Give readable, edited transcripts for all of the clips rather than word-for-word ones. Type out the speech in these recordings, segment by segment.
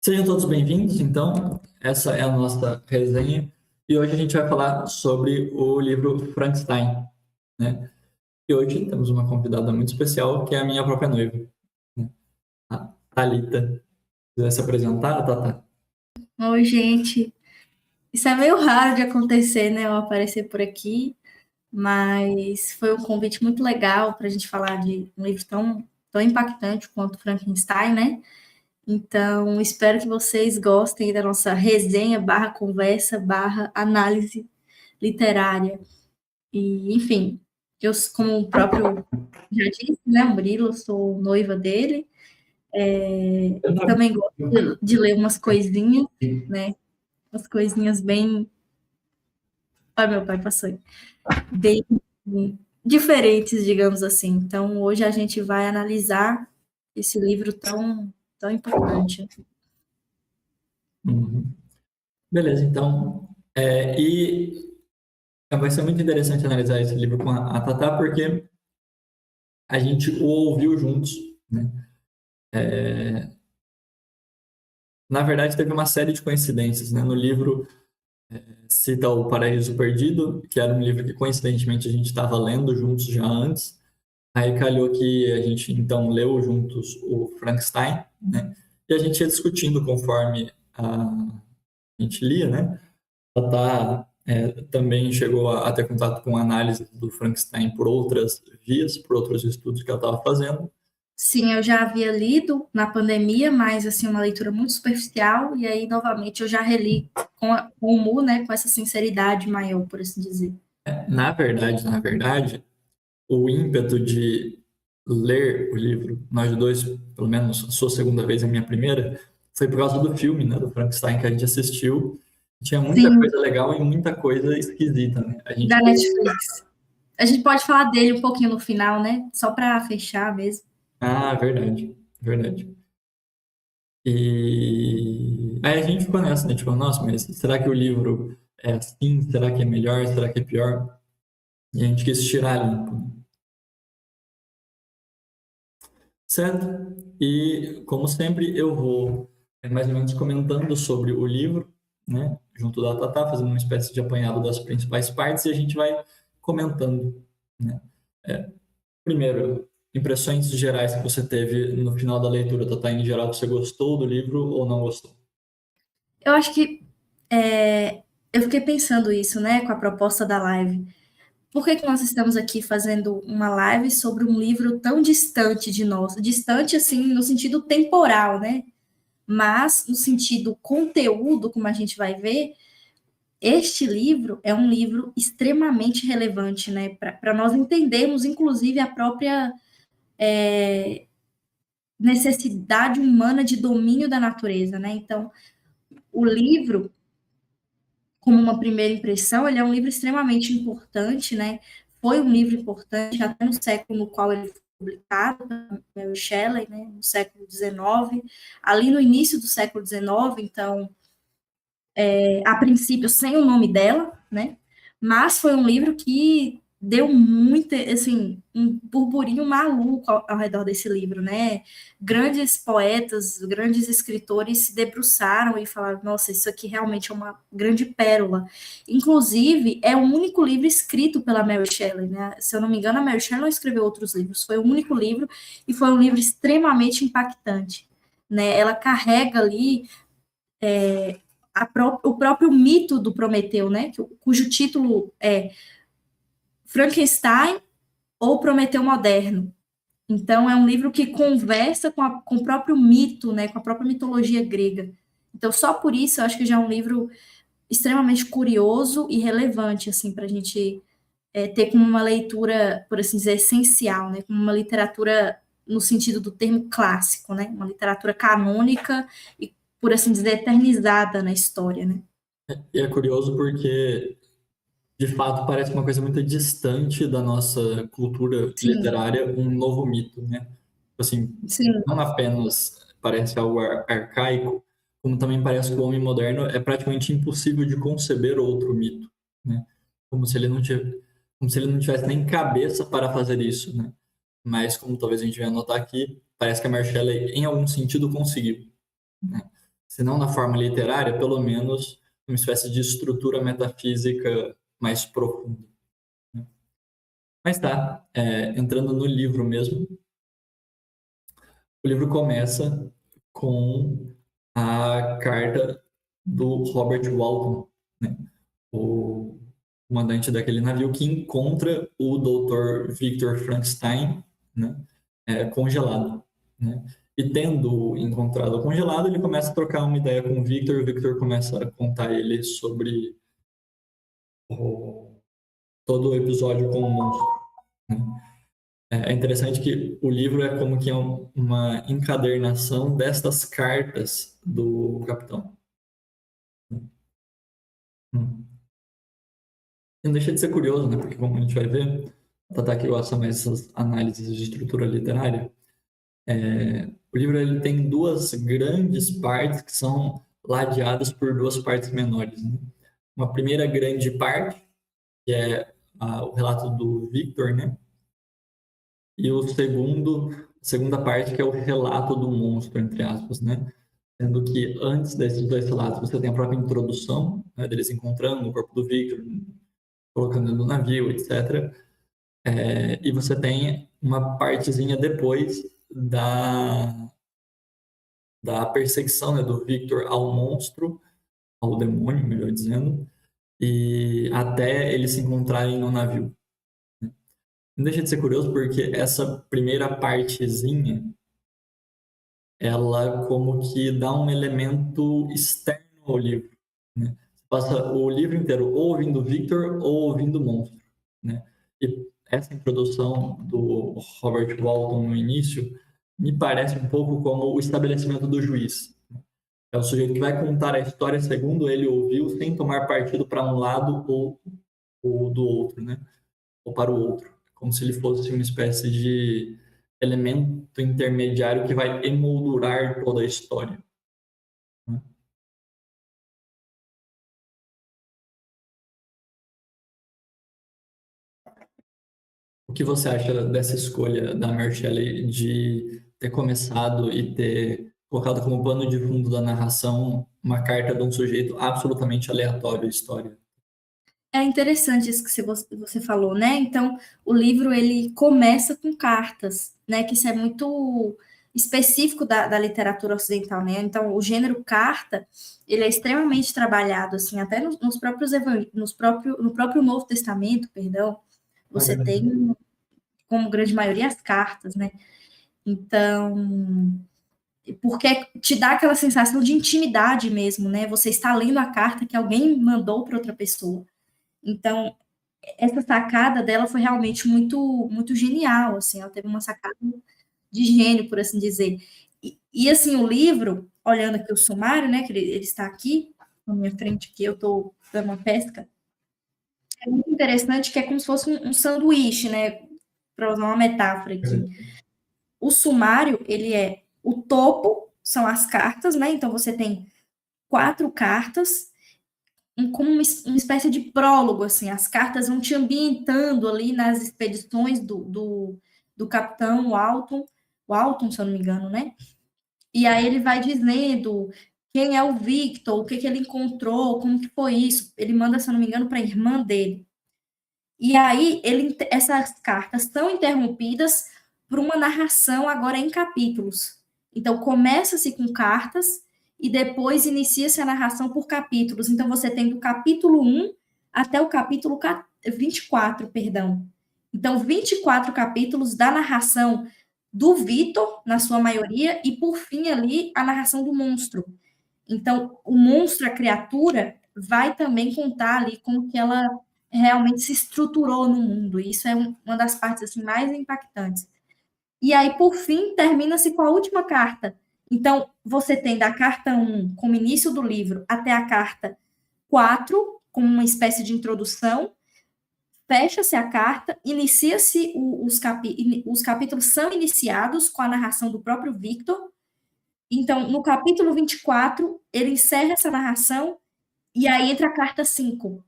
Sejam todos bem-vindos, então. Essa é a nossa resenha e hoje a gente vai falar sobre o livro Frankenstein, né? E hoje temos uma convidada muito especial, que é a minha própria noiva, né? A Thalita. Quiser se apresentar, Tata? Oi, gente. Isso é meio raro de acontecer, né? Eu aparecer por aqui, mas foi um convite muito legal para a gente falar de um livro tão impactante quanto Frankenstein, né? Então, espero que vocês gostem da nossa resenha, barra conversa, barra análise literária. E, enfim, eu, como o próprio já disse, né? O Murilo, eu sou noiva dele. Também gosto de ler umas coisinhas, né? Umas coisinhas bem. Ai, meu pai passou aí. Bem diferentes, digamos assim. Então, hoje a gente vai analisar esse livro tão importante. Uhum. Beleza, então. E vai ser muito interessante analisar esse livro com a Tata, porque a gente o ouviu juntos, né? Na verdade, teve uma série de coincidências, né? No livro cita O Paraíso Perdido, que era um livro que coincidentemente a gente estava lendo juntos já antes. Aí calhou que a gente então leu juntos o Frankenstein, né? E a gente ia discutindo conforme a gente lia, né? A Tatá também chegou a ter contato com a análise do Frankenstein por outras vias, por outros estudos que ela estava fazendo. Sim, eu já havia lido na pandemia, mas assim, uma leitura muito superficial, e aí, novamente, eu já reli com o Mu, né, com essa sinceridade maior, por assim dizer. Na verdade, o ímpeto de ler o livro, nós dois, pelo menos a sua segunda vez, a minha primeira, foi por causa do filme, né, do Frankenstein que a gente assistiu. Tinha muita Sim, coisa legal e muita coisa esquisita, né? A gente da Netflix. A gente pode falar dele um pouquinho no final, né? Só para fechar mesmo. verdade, verdade. E aí a gente ficou nessa, né? Tipo, nossa, mas será que o livro é assim? Será que é melhor? Será que é pior? E a gente quis tirar limpo, né? Certo? E, como sempre, eu vou mais ou menos comentando sobre o livro, né? Junto da Tatá, fazendo uma espécie de apanhado das principais partes e a gente vai comentando, né? Primeiro, impressões gerais que você teve no final da leitura, Tatá, em geral, você gostou do livro ou não gostou? Eu acho que eu fiquei pensando isso, né, com a proposta da live. Por que que nós estamos aqui fazendo uma live sobre um livro tão distante de nós? Distante, assim, no sentido temporal, né? Mas, no sentido conteúdo, como a gente vai ver, este livro é um livro extremamente relevante, né? Para nós entendermos, inclusive, a própria necessidade humana de domínio da natureza, né? Então, o livro, como uma primeira impressão, ele é um livro extremamente importante, né? Foi um livro importante até no século no qual ele foi publicado, Mary Shelley, né? No século XIX, ali no início do século XIX, então, a princípio sem o nome dela, né? Mas foi um livro que deu muito, assim, um burburinho maluco ao redor desse livro, né? Grandes poetas, grandes escritores se debruçaram e falaram: nossa, isso aqui realmente é uma grande pérola. Inclusive, é o único livro escrito pela Mary Shelley, né? Se eu não me engano, a Mary Shelley não escreveu outros livros, foi o único livro e foi um livro extremamente impactante, né? Ela carrega ali o próprio mito do Prometeu, né? Cujo título é Frankenstein ou Prometeu Moderno. Então, é um livro que conversa com o próprio mito, né? Com a própria mitologia grega. Então, só por isso, eu acho que já é um livro extremamente curioso e relevante, assim, para a gente ter como uma leitura, por assim dizer, essencial, né? Como uma literatura no sentido do termo clássico, né? Uma literatura canônica e, por assim dizer, eternizada na história, né? E é curioso porque, de fato, parece uma coisa muito distante da nossa cultura Sim, literária, um novo mito, né? Assim, sim. não apenas parece algo arcaico, como também parece que o homem moderno é praticamente impossível de conceber outro mito, né? Como se ele não tivesse, como se ele não tivesse nem cabeça para fazer isso, né? Mas, como talvez a gente venha notar aqui, parece que a Mary Shelley, em algum sentido, conseguiu, né? se não na forma literária, pelo menos uma espécie de estrutura metafísica mais profunda. Né? Mas tá, entrando no livro mesmo, o livro começa com a carta do Robert Walton, né? O comandante daquele navio que encontra o Dr. Victor Frankenstein, né? Congelado, né? E tendo encontrado congelado, ele começa a trocar uma ideia com o Victor começa a contar ele sobre todo o episódio com o monstro, né? É interessante que o livro é como que uma encadernação destas cartas do capitão. Hum. Não deixa de ser curioso, né? Porque como a gente vai ver, a Tata que gosta mais dessas análises de estrutura literária, o livro ele tem duas grandes partes que são ladeadas por duas partes menores, né? Uma primeira grande parte, que é o relato do Victor, né? E a segunda parte, que é o relato do monstro, entre aspas, né? Sendo que antes desses dois relatos você tem a própria introdução, né, deles encontrando o corpo do Victor, colocando no navio, etc. E você tem uma partezinha depois da perseguição, né, do Victor ao monstro, ao demônio, melhor dizendo, e até eles se encontrarem no navio. Não deixa de ser curioso porque essa primeira partezinha ela como que dá um elemento externo ao livro, né? Você passa o livro inteiro ou ouvindo o Victor ou ouvindo o monstro, né? E essa introdução do Robert Walton no início me parece um pouco como o estabelecimento do juiz. É o sujeito que vai contar a história segundo ele ouviu, sem tomar partido para um lado ou do outro, né? Ou para o outro. Como se ele fosse uma espécie de elemento intermediário que vai emoldurar toda a história. Né? O que você acha dessa escolha da Mary Shelley de ter começado e ter colocado como pano de fundo da narração uma carta de um sujeito absolutamente aleatório à história? É interessante isso que você falou, né? Então, o livro ele começa com cartas, né? Que isso é muito específico da literatura ocidental, né? Então, o gênero carta ele é extremamente trabalhado, assim, até nos próprios no próprio Novo Testamento, perdão, você tem como grande maioria as cartas, né? Então, porque te dá aquela sensação de intimidade mesmo, né? Você está lendo a carta que alguém mandou para outra pessoa. Então, essa sacada dela foi realmente muito genial, assim, ela teve uma sacada de gênio, por assim dizer. Assim, o livro, olhando aqui o sumário, né, que ele está aqui, na minha frente aqui, eu estou dando uma pesca, é muito interessante que é como se fosse um sanduíche, né, para usar uma metáfora aqui. O sumário, ele é o topo, são as cartas, né, então você tem 4 cartas, como uma espécie de prólogo, assim, as cartas vão te ambientando ali nas expedições do capitão Walton, se eu não me engano, né? E aí ele vai dizendo quem é o Victor, o que ele encontrou, como que foi isso. Ele manda, se eu não me engano, para a irmã dele. E aí essas cartas são interrompidas por uma narração agora em capítulos. Então começa-se com cartas e depois inicia-se a narração por capítulos. Então você tem do capítulo 1 até o capítulo 24, perdão. Então 24 capítulos da narração do Vitor, na sua maioria, e por fim ali a narração do monstro. Então o monstro, a criatura, vai também contar ali como que ela realmente se estruturou no mundo. E isso é uma das partes assim mais impactantes. E aí, por fim, termina-se com a última carta. Então, você tem da carta 1, como início do livro, até a carta 4, como uma espécie de introdução, fecha-se a carta, inicia-se os capítulos são iniciados com a narração do próprio Victor. Então, no capítulo 24, ele encerra essa narração e aí entra a carta 5,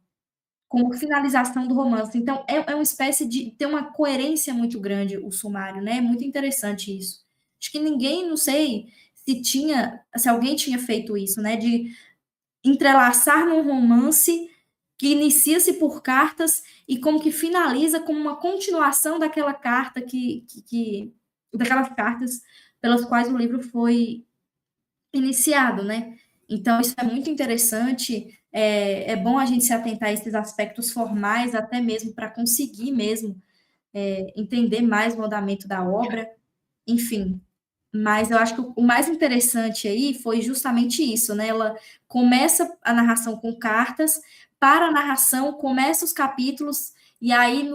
como finalização do romance. Então, é uma espécie de ter uma coerência muito grande o sumário, né? É muito interessante isso. Acho que ninguém, não sei se alguém tinha feito isso, né, de entrelaçar num romance que inicia-se por cartas e como que finaliza como uma continuação daquela carta daquelas cartas pelas quais o livro foi iniciado, né? Então, isso é muito interessante. É bom a gente se atentar a esses aspectos formais, até mesmo para conseguir mesmo entender mais o andamento da obra, enfim. Mas eu acho que o mais interessante aí foi justamente isso, né? Ela começa a narração com cartas, para a narração, começa os capítulos, e aí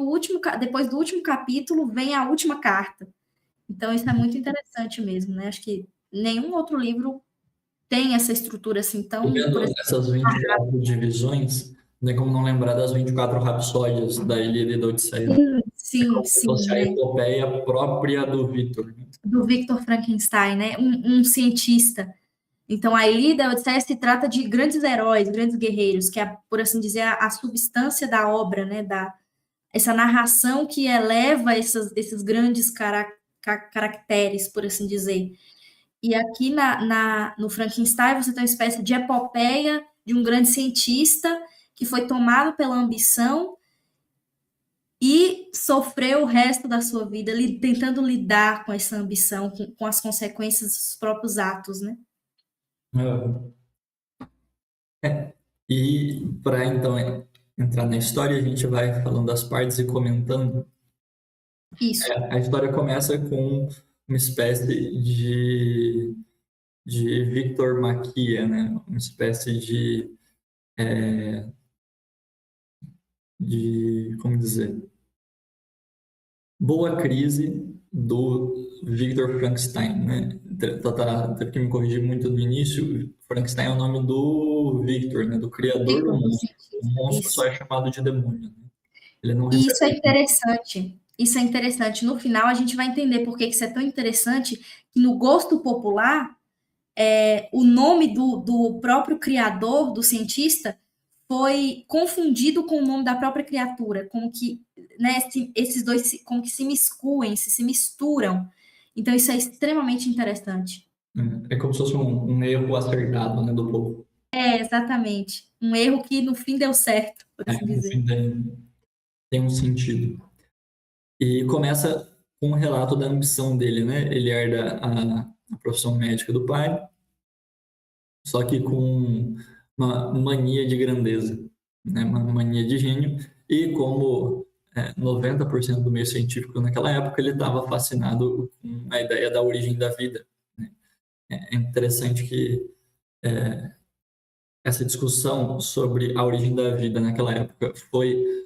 depois do último capítulo vem a última carta. Então, isso é muito interessante mesmo, né? Acho que nenhum outro livro tem essa estrutura assim E tão, por vendo exemplo, essas 24 divisões, não tem como não lembrar das 24 rapsódias da Ilíada e da Odisseia. É sim, como se sim, fosse a né? epopeia própria do Victor, né? Do Victor Frankenstein, né? Um cientista. Então, a Ilíada e a Odisseia se trata de grandes heróis, grandes guerreiros, que é, por assim dizer, a substância da obra, né? Essa narração que eleva esses grandes caracteres, por assim dizer. E aqui no Frankenstein você tem uma espécie de epopeia de um grande cientista que foi tomado pela ambição e sofreu o resto da sua vida tentando lidar com essa ambição, com as consequências dos próprios atos, né? E para então entrar na história, a gente vai falando das partes e comentando. Isso. A história começa com uma espécie de Victor Maquia, né? Uma espécie como dizer, boa crise do Victor Frankenstein, né? Teve que me corrigir muito no início. Frankenstein é o nome do Victor, né? Do criador do Victor, do monstro. O cientista. monstro só Isso. é chamado de demônio, né? Ele não E isso é recebe. interessante. Isso é interessante. No final, a gente vai entender por que isso é tão interessante, que no gosto popular, o nome do próprio criador, do cientista, foi confundido com o nome da própria criatura, como que, né, esses dois como que se miscuem, se misturam. Então, isso é extremamente interessante. É como se fosse um erro acertado, né, do povo. Exatamente. Um erro que no fim deu certo, por assim No dizer. fim, tem um sentido. E começa com um relato da ambição dele, né? Ele herda a profissão médica do pai, só que com uma mania de grandeza, né? Uma mania de gênio. E como 90% do meio científico naquela época, ele estava fascinado com a ideia da origem da vida, né? É interessante que essa discussão sobre a origem da vida naquela época foi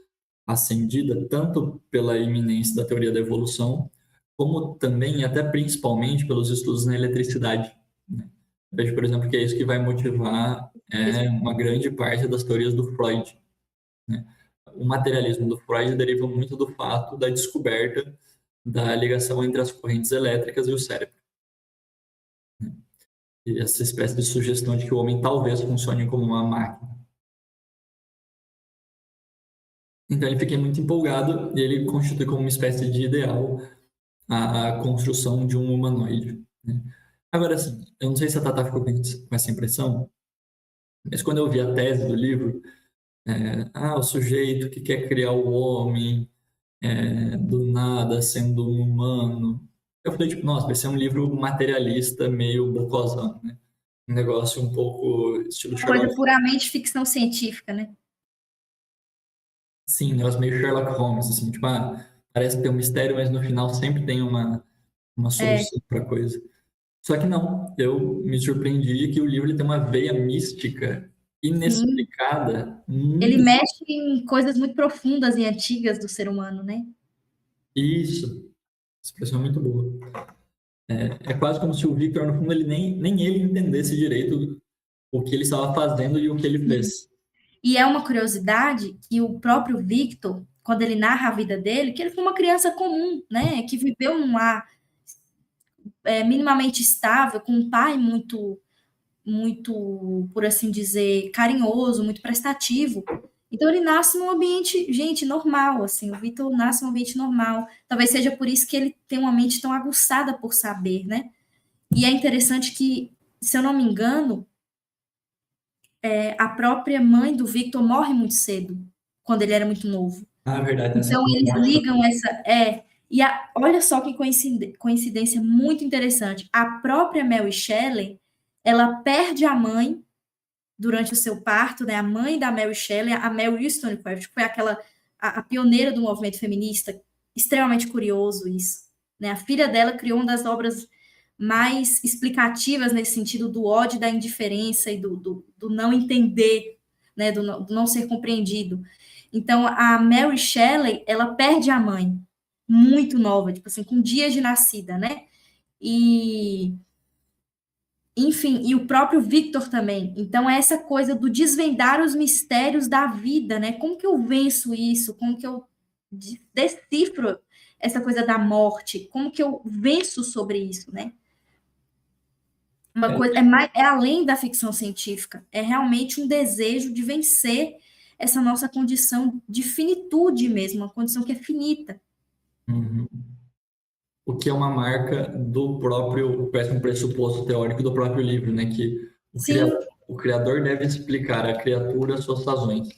acendida tanto pela iminência da teoria da evolução, como também, até principalmente, pelos estudos na eletricidade, né? Vejo, por exemplo, que é isso que vai motivar uma grande parte das teorias do Freud, né? O materialismo do Freud deriva muito do fato da descoberta da ligação entre as correntes elétricas e o cérebro, né? E essa espécie de sugestão de que o homem talvez funcione como uma máquina. Então ele fica muito empolgado e ele constitui como uma espécie de ideal a construção de um humanoide, né? Agora, assim, eu não sei se a Tata ficou com essa impressão, mas quando eu vi a tese do livro, o sujeito que quer criar o homem do nada sendo um humano, eu falei, tipo, nossa, vai ser um livro materialista meio bocosão, né? Um negócio um pouco estilo Uma coisa Sherlock. puramente ficção científica, né? Sim, um negócio meio Sherlock Holmes, assim, tipo, parece que tem um mistério, mas no final sempre tem uma É, solução para a coisa. Só que não, eu me surpreendi que o livro ele tem uma veia mística sim. inexplicada. Ele mexe em coisas muito profundas e antigas do ser humano, né? Isso, expressão muito boa. É quase como se o Victor, no fundo, ele nem ele entendesse direito o que ele estava fazendo e o que ele fez. E é uma curiosidade que o próprio Victor, quando ele narra a vida dele, que ele foi uma criança comum, né? Que viveu num lar minimamente estável, com um pai muito, por assim dizer, carinhoso, muito prestativo. Então ele nasce num ambiente, gente, normal, assim, o Victor nasce num ambiente normal. Talvez seja por isso que ele tem uma mente tão aguçada por saber, né? E é interessante que, se eu não me engano, a própria mãe do Victor morre muito cedo, quando ele era muito novo. Ah, é verdade, essa Então, eles morte ligam essa. Olha só que coincidência muito interessante. A própria Mary Shelley, ela perde a mãe durante o seu parto, né? A mãe da Mary Shelley, a Mary Wollstonecraft, que foi a pioneira do movimento feminista, extremamente curioso isso. Né? A filha dela criou uma das obras mais explicativas nesse sentido do ódio, da indiferença e do não entender, né? Do não ser compreendido. Então, a Mary Shelley, ela perde a mãe muito nova, tipo assim, com dias de nascida, né? E enfim, e o próprio Victor também. Então, é essa coisa do desvendar os mistérios da vida, né? Como que eu venço isso? Como que eu decifro essa coisa da morte? Como que eu venço sobre isso, né? Uma é, coisa é além da ficção científica, é realmente um desejo de vencer essa nossa condição de finitude mesmo, uma condição que é finita. uhum. O que é uma marca do próprio, parece um pressuposto teórico do próprio livro, né? Que Sim, o criador deve explicar à criatura suas razões.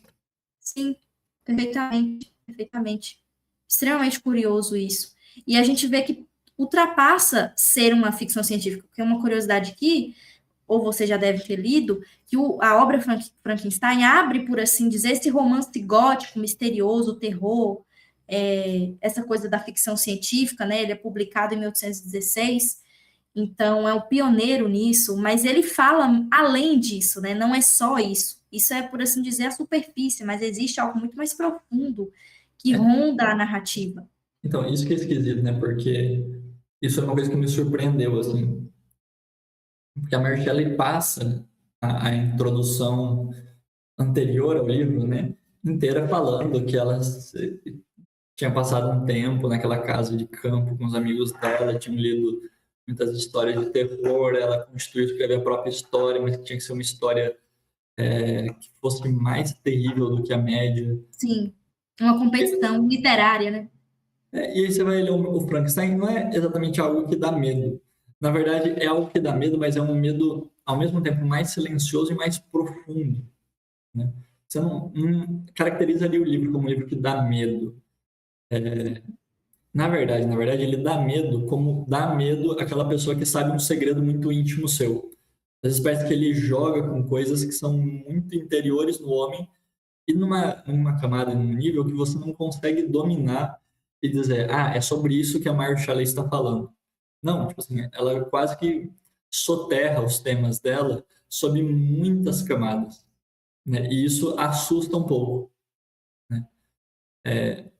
sim, perfeitamente, perfeitamente. Extremamente curioso isso. E a gente vê que ultrapassa ser uma ficção científica, porque é uma curiosidade aqui, ou você já deve ter lido, que a obra Frankenstein abre, por assim dizer, esse romance gótico, misterioso, terror, essa coisa da ficção científica, né? Ele é publicado em 1816, então é o pioneiro nisso, mas ele fala além disso, né? Não é só isso. Isso é, por assim dizer, a superfície, mas existe algo muito mais profundo que É, ronda a narrativa. então, isso que é esquisito, né? Porque isso é uma coisa que me surpreendeu, assim. Porque a Mary Shelley passa a introdução anterior ao livro, né? Inteira falando que ela tinha passado um tempo naquela casa de campo com os amigos dela, tinham lido muitas histórias de terror, ela constituiu escrever a própria história, mas que tinha que ser uma história que fosse mais terrível do que a média. Sim, uma competição literária, né? E aí você vai ler o Frankenstein, não é exatamente algo que dá medo. Na verdade, é algo que dá medo, mas é um medo, ao mesmo tempo, mais silencioso e mais profundo. Né? Você não caracteriza ali o livro como um livro que dá medo. Na verdade, ele dá medo como dá medo aquela pessoa que sabe um segredo muito íntimo seu. Às vezes parece que ele joga com coisas que são muito interiores no homem e numa camada, num nível que você não consegue dominar e dizer, ah, é sobre isso que a Mary Shelley está falando. Não, tipo assim, ela quase que soterra os temas dela sob muitas camadas, né? E isso assusta um pouco, né?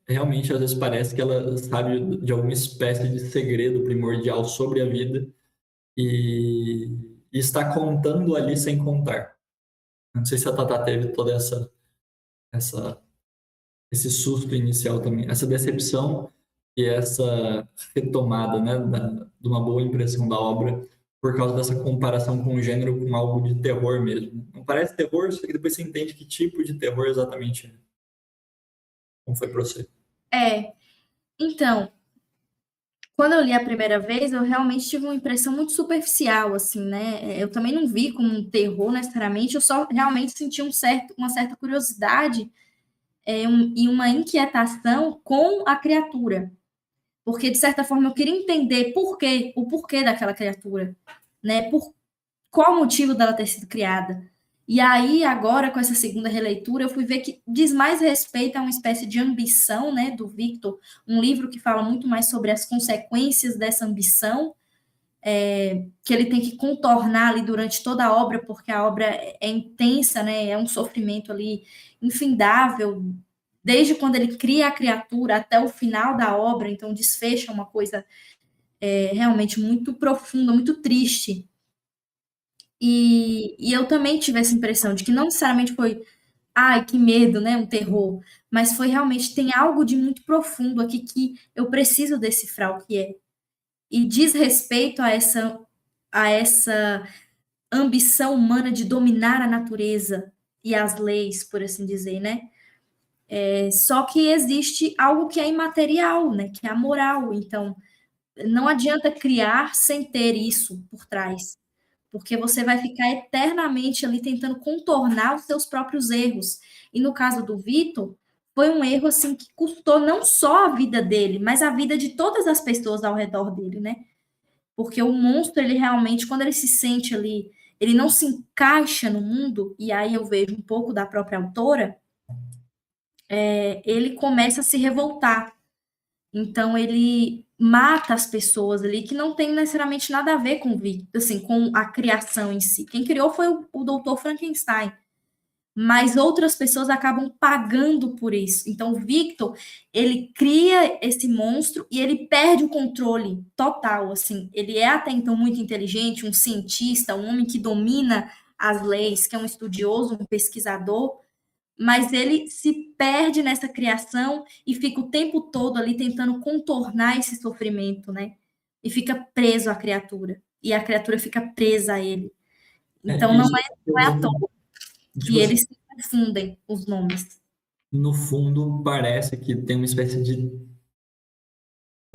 Realmente, às vezes parece que ela sabe de alguma espécie de segredo primordial sobre a vida e está contando ali sem contar. Não sei se a Tata teve toda essa esse susto inicial também, essa decepção e essa retomada, né, de uma boa impressão da obra por causa dessa comparação com o gênero com algo de terror mesmo. Não parece terror, só que depois você entende que tipo de terror exatamente é. Como foi para você? É, então, quando eu li a primeira vez, eu realmente tive uma impressão muito superficial, assim, né? Eu também não vi como um terror necessariamente, eu só realmente senti uma certa curiosidade e uma inquietação com a criatura. Porque, de certa forma, eu queria entender o porquê daquela criatura, né? Por qual o motivo dela ter sido criada. E aí, agora, com essa segunda releitura, eu fui ver que diz mais respeito a uma espécie de ambição, né, do Victor, um livro que fala muito mais sobre as consequências dessa ambição, que ele tem que contornar ali durante toda a obra, porque a obra é intensa, né, é um sofrimento ali infindável, desde quando ele cria a criatura até o final da obra, então desfecha uma coisa realmente muito profunda, muito triste. E eu também tive essa impressão de que não necessariamente foi, ai, que medo, né, um terror, mas foi realmente, tem algo de muito profundo aqui que eu preciso decifrar o que é. E diz respeito a essa ambição humana de dominar a natureza e as leis, por assim dizer, né? Só que existe algo que é imaterial, né, que é a moral. Então, não adianta criar sem ter isso por trás, porque você vai ficar eternamente ali tentando contornar os seus próprios erros. E no caso do Vitor, foi um erro assim que custou não só a vida dele, mas a vida de todas as pessoas ao redor dele, né? Porque o monstro, ele realmente, quando ele se sente ali, ele não se encaixa no mundo, e aí eu vejo um pouco da própria autora, ele começa a se revoltar. Então ele mata as pessoas ali que não tem necessariamente nada a ver com assim, com a criação em si. Quem criou foi o Dr. Frankenstein, mas outras pessoas acabam pagando por isso. Então o Victor, ele cria esse monstro e ele perde o controle total, assim. Ele é até então muito inteligente, um cientista, um homem que domina as leis, que é um estudioso, um pesquisador, mas ele se perde nessa criação e fica o tempo todo ali tentando contornar esse sofrimento, né? E fica preso à criatura. E a criatura fica presa a ele. Então Isso não é à toa tipo que assim, eles se confundem os nomes. no fundo, parece que tem uma espécie de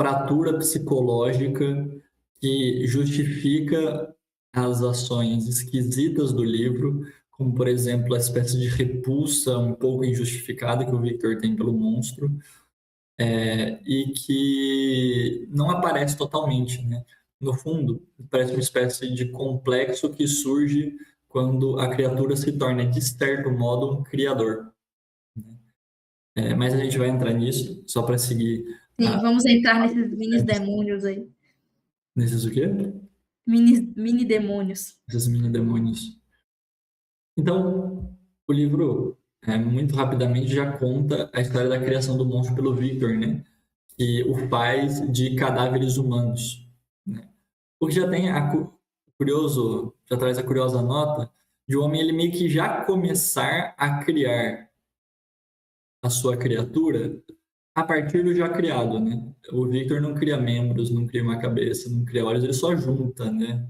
fratura psicológica que justifica as ações esquisitas do livro, como, por exemplo, a espécie de repulsa um pouco injustificada que o Victor tem pelo monstro, e que não aparece totalmente, né? No fundo, parece uma espécie de complexo que surge quando a criatura se torna, de certo modo, um criador. Mas a gente vai entrar nisso, só para seguir Sim, vamos entrar nesses mini demônios aí. nesses o quê? Mini demônios. Esses mini demônios. Então, o livro, muito rapidamente, já conta a história da criação do monstro pelo Victor, né? Que o faz de cadáveres humanos, né? O que já tem curioso, já traz a curiosa nota de o homem ele meio que já começar a criar a sua criatura a partir do já criado, né? O Victor não cria membros, não cria uma cabeça, não cria olhos, ele só junta, né?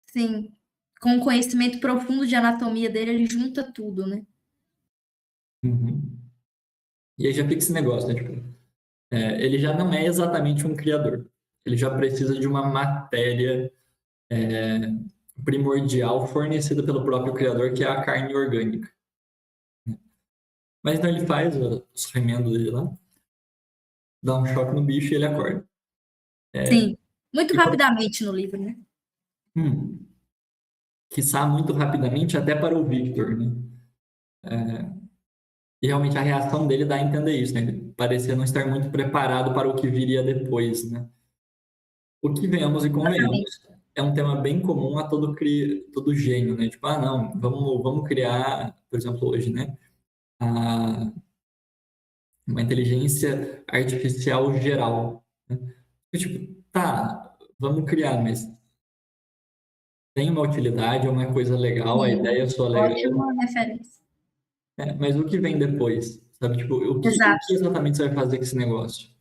Sim. Com o conhecimento profundo de anatomia dele, ele junta tudo, né? Uhum. E aí já fica esse negócio, né? Tipo, ele já não é exatamente um criador. Ele já precisa de uma matéria primordial fornecida pelo próprio criador, que é a carne orgânica. Mas então ele faz os remendos dele lá, dá um choque no bicho e ele acorda. Sim. Muito E, rapidamente no livro, né? hum, quiçá muito rapidamente até para o Victor, né? E realmente a reação dele dá a entender isso, né? Ele parecia não estar muito preparado para o que viria depois, né? O que venhamos e Exatamente. convenhamos é um tema bem comum a todo gênio, né? Tipo, não, vamos criar, por exemplo, hoje, né? A, uma inteligência artificial geral, né? E, tipo, tá, vamos criar, mas tem uma utilidade, é uma coisa legal, a Sim. ideia é só legal, Ótima referência. mas o que vem depois? Sabe, tipo, o que Exato. exatamente você vai fazer com esse negócio?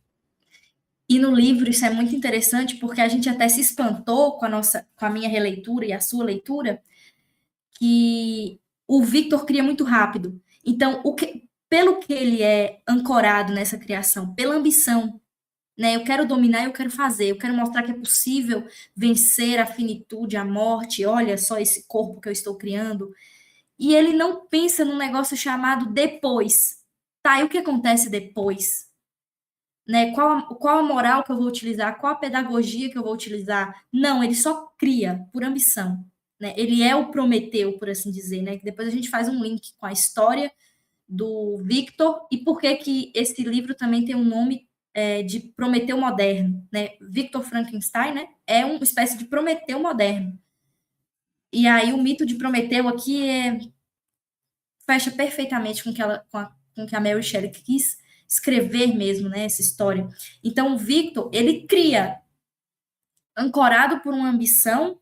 E no livro isso é muito interessante porque a gente até se espantou com a minha releitura e a sua leitura, que o Victor cria muito rápido. Então, pelo que ele é ancorado nessa criação, pela ambição, né? Eu quero dominar, eu quero fazer, eu quero mostrar que é possível vencer a finitude, a morte. Olha só esse corpo que eu estou criando. E ele não pensa num negócio chamado depois. Tá, e o que acontece depois? Né? Qual a moral que eu vou utilizar? Qual a pedagogia que eu vou utilizar? Não, ele só cria por ambição. Né? Ele é o Prometeu, por assim dizer. Né? Que depois a gente faz um link com a história do Victor e por que que esse livro também tem um nome de Prometeu moderno, né? Victor Frankenstein, né? É uma espécie de Prometeu moderno. E aí o mito de Prometeu aqui fecha perfeitamente com que a Mary Shelley quis escrever mesmo, né? Essa história. Então o Victor ele cria ancorado por uma ambição,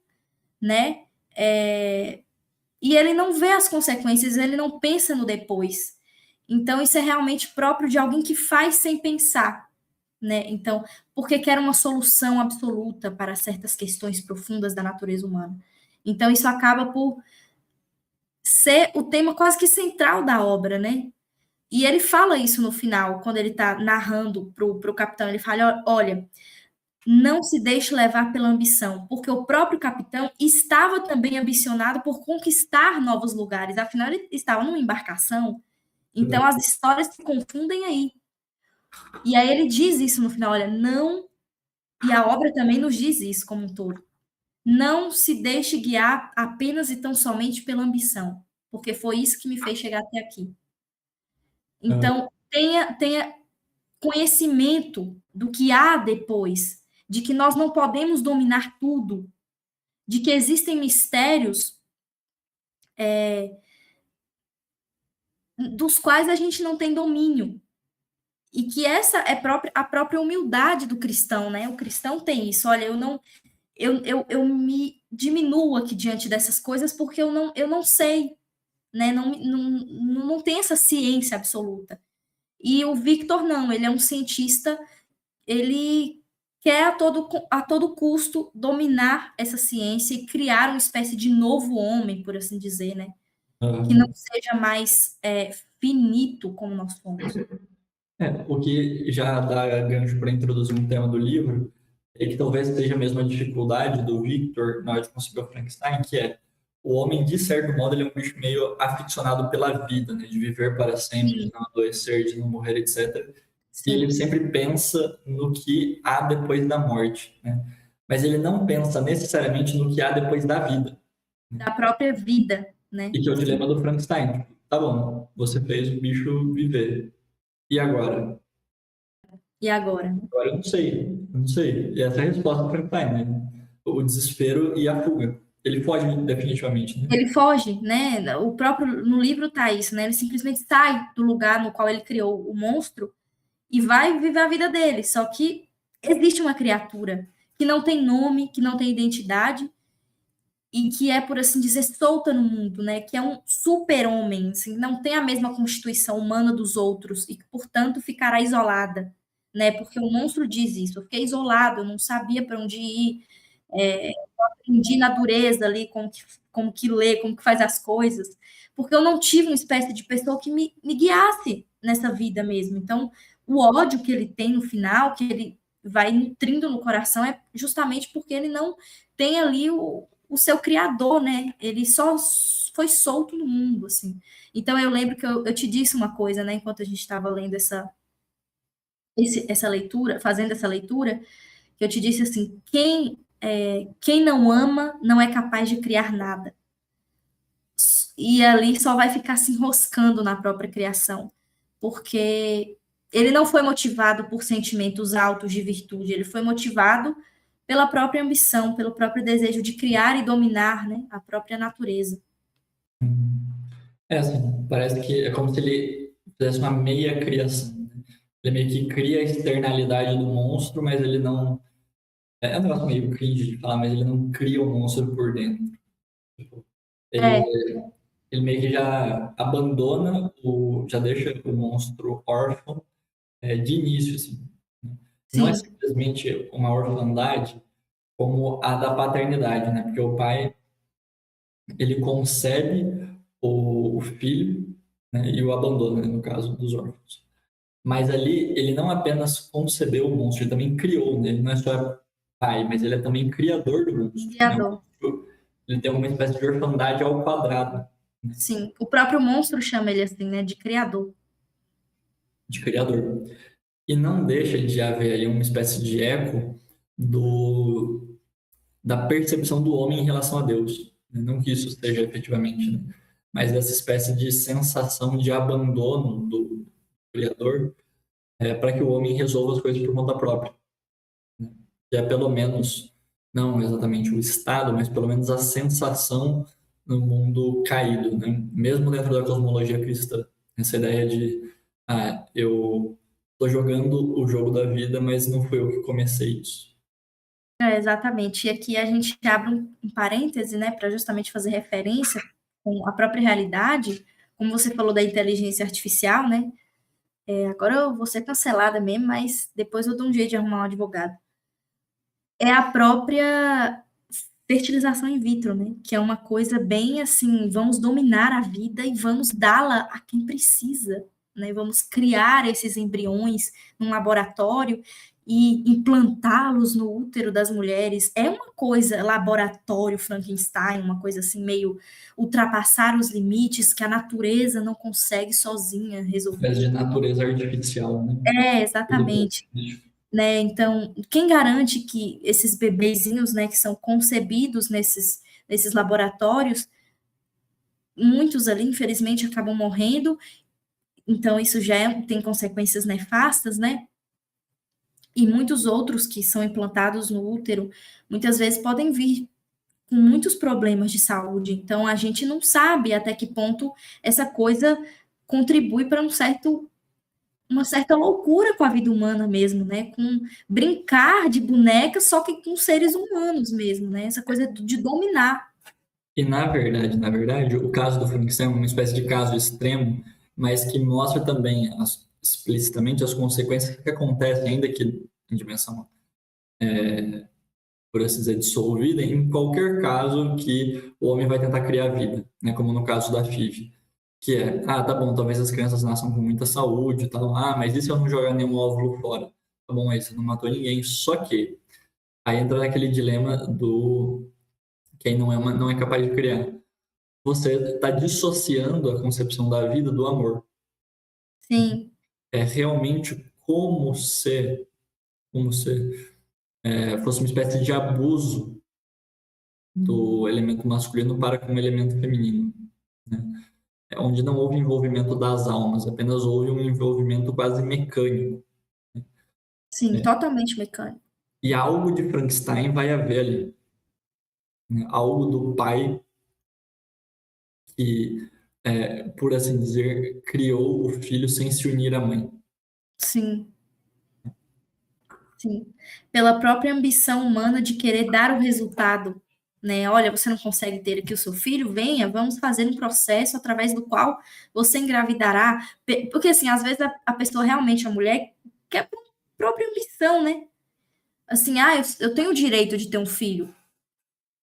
né? E ele não vê as consequências, ele não pensa no depois. Então, isso é realmente próprio de alguém que faz sem pensar, né? Então, porque quer uma solução absoluta para certas questões profundas da natureza humana. Então, isso acaba por ser o tema quase que central da obra, né? E ele fala isso no final, quando ele está narrando para o capitão, ele fala, olha, não se deixe levar pela ambição, porque o próprio capitão estava também ambicionado por conquistar novos lugares, afinal ele estava numa embarcação, então as histórias se confundem aí. E aí ele diz isso no final, olha, não, e a obra também nos diz isso como um todo. Não se deixe guiar apenas e tão somente pela ambição, porque foi isso que me fez chegar até aqui. Então, tenha conhecimento do que há depois, de que nós não podemos dominar tudo, de que existem mistérios dos quais a gente não tem domínio. E que essa é a própria humildade do cristão, né? O cristão tem isso. Olha, eu me diminuo aqui diante dessas coisas porque eu não sei, né? Não tem essa ciência absoluta. E o Victor não, ele é um cientista, ele quer a todo custo dominar essa ciência e criar uma espécie de novo homem, por assim dizer, né? Que não seja mais finito como nós somos. O que já dá gancho para introduzir um tema do livro é que talvez seja mesmo a dificuldade do Victor na hora de conceber o Frankenstein, que é o homem, de certo modo, ele é um bicho meio aficionado pela vida, né? De viver para sempre, Sim. de não adoecer, de não morrer, etc. E Sim, ele sempre pensa no que há depois da morte, né? Mas ele não pensa necessariamente no que há depois da vida. da própria vida, né? E que é o dilema do Frankenstein. Tá bom, você fez o bicho viver. E agora? E agora? Agora eu não sei, eu não sei. E essa é a resposta do Frankenstein, né? O desespero e a fuga. Ele foge definitivamente, né? Ele foge, né? O próprio no livro tá isso, né? Ele simplesmente sai do lugar no qual ele criou o monstro e vai viver a vida dele. Só que existe uma criatura que não tem nome, que não tem identidade e que é, por assim dizer, solta no mundo, né? Que é um super-homem, assim, não tem a mesma constituição humana dos outros e que, portanto, ficará isolada, né? Porque o monstro diz isso. Eu fiquei isolado, eu não sabia para onde ir, aprendi na dureza ali como que lê, como que faz as coisas, porque eu não tive uma espécie de pessoa que me guiasse nessa vida mesmo. Então, o ódio que ele tem no final, que ele vai nutrindo no coração, é justamente porque ele não tem ali o seu criador, né? Ele só foi solto no mundo, assim. Então, eu lembro que eu te disse uma coisa, né, enquanto a gente estava lendo essa leitura, fazendo essa leitura, que eu te disse assim, quem não ama não é capaz de criar nada. E ali só vai ficar se enroscando na própria criação, porque ele não foi motivado por sentimentos altos de virtude, ele foi motivado pela própria ambição, pelo próprio desejo de criar e dominar, né, a própria natureza. É assim, parece que é como se ele fizesse uma meia criação, né? Ele meio que cria a externalidade do monstro, mas ele não. É um negócio meio cringe de falar, mas ele não cria o monstro por dentro. Tipo, ele, É, ele meio que já abandona, já deixa o monstro órfão de início, assim. Né? Não é sim, simplesmente uma orfandade como a da paternidade, né? Porque o pai, ele concebe o filho, né? E o abandona, né? No caso dos órfãos. Mas ali, ele não apenas concebeu o monstro, ele também criou, né? Ele não é só pai, mas ele é também criador do monstro, né? O criador. monstro, ele tem uma espécie de orfandade ao quadrado, né? Sim, o próprio monstro chama ele assim, né, de criador. De criador. E não deixa de haver aí uma espécie de eco da percepção do homem em relação a Deus. Né? Não que isso seja efetivamente, né? Mas dessa espécie de sensação de abandono do Criador para que o homem resolva as coisas por conta própria. Né? Que é pelo menos, não exatamente o estado, mas pelo menos a sensação no mundo caído, né? Mesmo dentro da cosmologia cristã. Essa ideia de, eu estou jogando o jogo da vida, mas não fui eu que comecei isso. Exatamente. E aqui a gente abre um parêntese, né, para justamente fazer referência com a própria realidade, como você falou da inteligência artificial, né? Agora eu vou ser cancelada mesmo, mas depois eu dou um jeito de arrumar um advogado. É a própria fertilização in vitro, né? Que é uma coisa bem assim, vamos dominar a vida e vamos dá-la a quem precisa, né? Vamos criar esses embriões num laboratório e implantá-los no útero das mulheres é uma coisa, laboratório Frankenstein, uma coisa assim, meio ultrapassar os limites que a natureza não consegue sozinha Mas resolver. de natureza artificial, né? É, Tudo bem. exatamente. Né? Então, quem garante que esses bebezinhos, né, que são concebidos nesses laboratórios, muitos ali, infelizmente, acabam morrendo, então isso já tem consequências nefastas, né? E muitos outros que são implantados no útero, muitas vezes podem vir com muitos problemas de saúde. Então, a gente não sabe até que ponto essa coisa contribui para uma certa loucura com a vida humana mesmo, né? Com brincar de boneca, só que com seres humanos mesmo, né? Essa coisa de dominar. E na verdade, o caso do Frankenstein é uma espécie de caso extremo, mas que mostra também explicitamente as consequências que acontecem, ainda que em dimensão, por assim dizer, dissolvida, em qualquer caso que o homem vai tentar criar vida, né? Como no caso da FIV, que é, tá bom, talvez as crianças nasçam com muita saúde e tal, mas e se eu não jogar nenhum óvulo fora? Tá bom, aí você não matou ninguém, só que aí entra naquele dilema do quem não é capaz de criar. Você está dissociando a concepção da vida do amor. Sim, É realmente como se fosse uma espécie de abuso do elemento masculino para com o elemento feminino, né? É onde não houve envolvimento das almas, apenas houve um envolvimento quase mecânico. sim, Né? totalmente mecânico. E algo de Frankenstein vai haver ali, né? Algo do pai que, por assim dizer, criou o filho sem se unir à mãe. Sim, sim. Pela própria ambição humana de querer dar o resultado, né? Olha, você não consegue ter aqui o seu filho? Venha, vamos fazer um processo através do qual você engravidará. Porque, assim, às vezes a pessoa realmente, a mulher, quer por própria ambição, né? Assim, eu tenho o direito de ter um filho.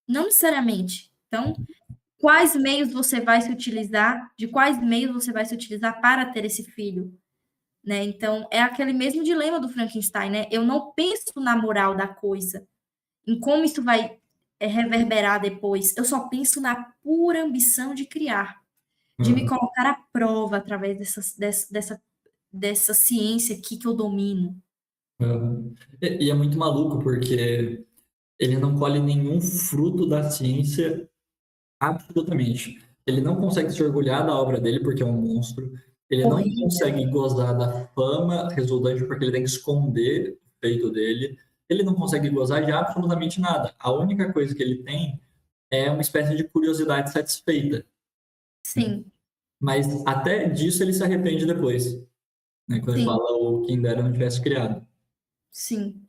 Não necessariamente. Então, quais meios você vai se utilizar, de quais meios você vai se utilizar para ter esse filho, né? Então, é aquele mesmo dilema do Frankenstein, né? Eu não penso na moral da coisa, em como isso vai reverberar depois. Eu só penso na pura ambição de criar, de me Uhum. colocar à prova através dessa ciência aqui que eu domino. Uhum. E é muito maluco porque ele não colhe nenhum fruto da ciência. Absolutamente. Ele não consegue se orgulhar da obra dele porque é um monstro. Ele não Horrível. consegue gozar da fama resultante porque ele tem que esconder o feito dele. Ele não consegue gozar de absolutamente nada. A única coisa que ele tem é uma espécie de curiosidade satisfeita. Sim, Mas até disso ele se arrepende depois, né? Quando ele sim, fala o quem dera não tivesse criado. sim.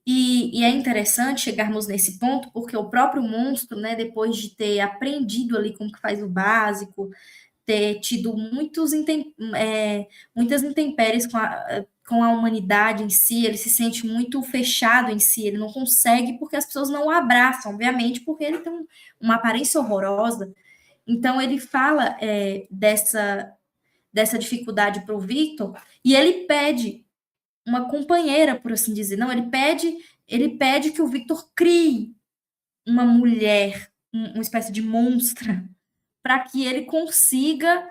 E é interessante chegarmos nesse ponto, porque o próprio monstro, né, depois de ter aprendido ali como que faz o básico, ter tido muitas intempéries com a humanidade em si, ele se sente muito fechado em si, ele não consegue, porque as pessoas não o abraçam, obviamente, porque ele tem uma aparência horrorosa. Então, ele fala dessa dificuldade para o Victor, e ele pede uma companheira, por assim dizer. Não, ele pede que o Victor crie uma mulher, uma espécie de monstra, para que ele consiga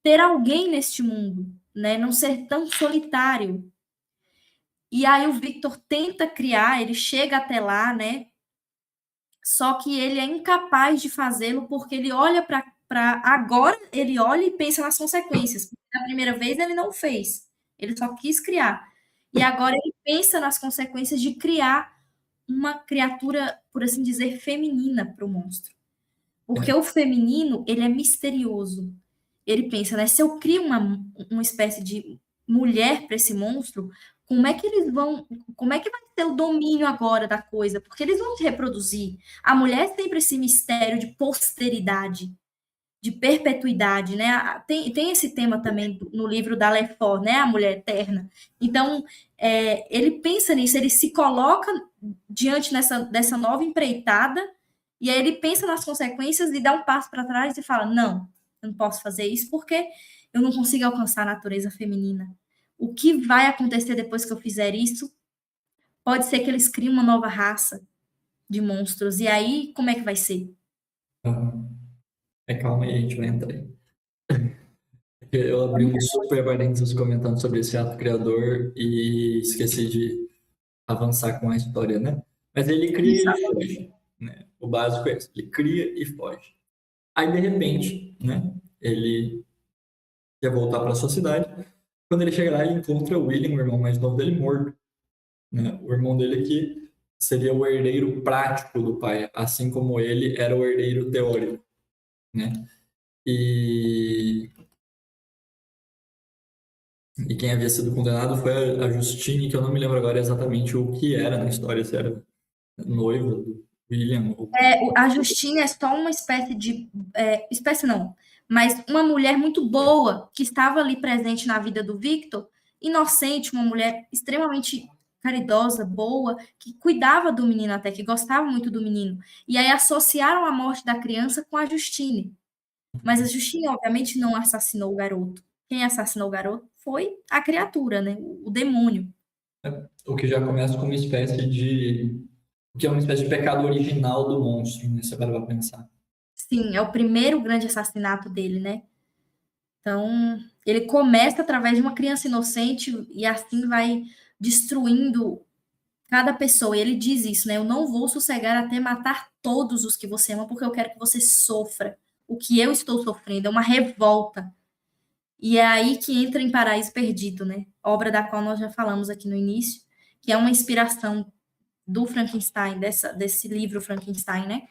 ter alguém neste mundo, né? Não ser tão solitário. E aí o Victor tenta criar, ele chega até lá, né? Só que ele é incapaz de fazê-lo porque ele olha para agora, ele olha e pensa nas consequências. Na primeira vez ele não fez, ele só quis criar. E agora ele pensa nas consequências de criar uma criatura, por assim dizer, feminina para o monstro. Porque É, o feminino, ele é misterioso. Ele pensa, né? Se eu crio uma espécie de mulher para esse monstro, como é que vai ser o domínio agora da coisa? Porque eles vão se reproduzir. A mulher tem sempre esse mistério de posteridade, de perpetuidade, né? Tem esse tema também no livro da Lefort, né? A mulher eterna. Então, ele pensa nisso, ele se coloca diante dessa nova empreitada, e aí ele pensa nas consequências e dá um passo para trás e fala: não, eu não posso fazer isso porque eu não consigo alcançar a natureza feminina. O que vai acontecer depois que eu fizer isso Pode ser que eles criem uma nova raça de monstros. E aí, como é que vai ser? Calma aí, a gente vai entrar aí. Eu abri um super parênteses comentando sobre esse ato criador e esqueci de avançar com a história, né? Mas ele cria e ele foge, né? O básico é isso, ele cria e foge. Aí, de repente, né, ele quer voltar para sua cidade. Quando ele chega lá, ele encontra o William, o irmão mais novo dele, morto, né? O irmão dele que seria o herdeiro prático do pai, assim como ele era o herdeiro teórico, né? E quem havia sido condenado foi a Justine, que eu não me lembro agora exatamente o que era na história, se era noiva do William ou... A Justine é só uma espécie de. Espécie não, mas uma mulher muito boa que estava ali presente na vida do Victor, inocente, uma mulher extremamente caridosa, boa, que cuidava do menino até, que gostava muito do menino. E aí associaram a morte da criança com a Justine. Mas a Justine, obviamente, não assassinou o garoto. Quem assassinou o garoto foi a criatura, né? O demônio. O que já começa com uma espécie de... O que é uma espécie de pecado original do monstro, né? Você vai pensar. Sim, é o primeiro grande assassinato dele, né? Então, ele começa através de uma criança inocente e assim vai destruindo cada pessoa. E ele diz isso, né? Eu não vou sossegar até matar todos os que você ama, porque eu quero que você sofra. O que eu estou sofrendo é uma revolta. E é aí que entra em Paraíso Perdido, né? Obra da qual nós já falamos aqui no início, que é uma inspiração do Frankenstein, desse livro Frankenstein, né?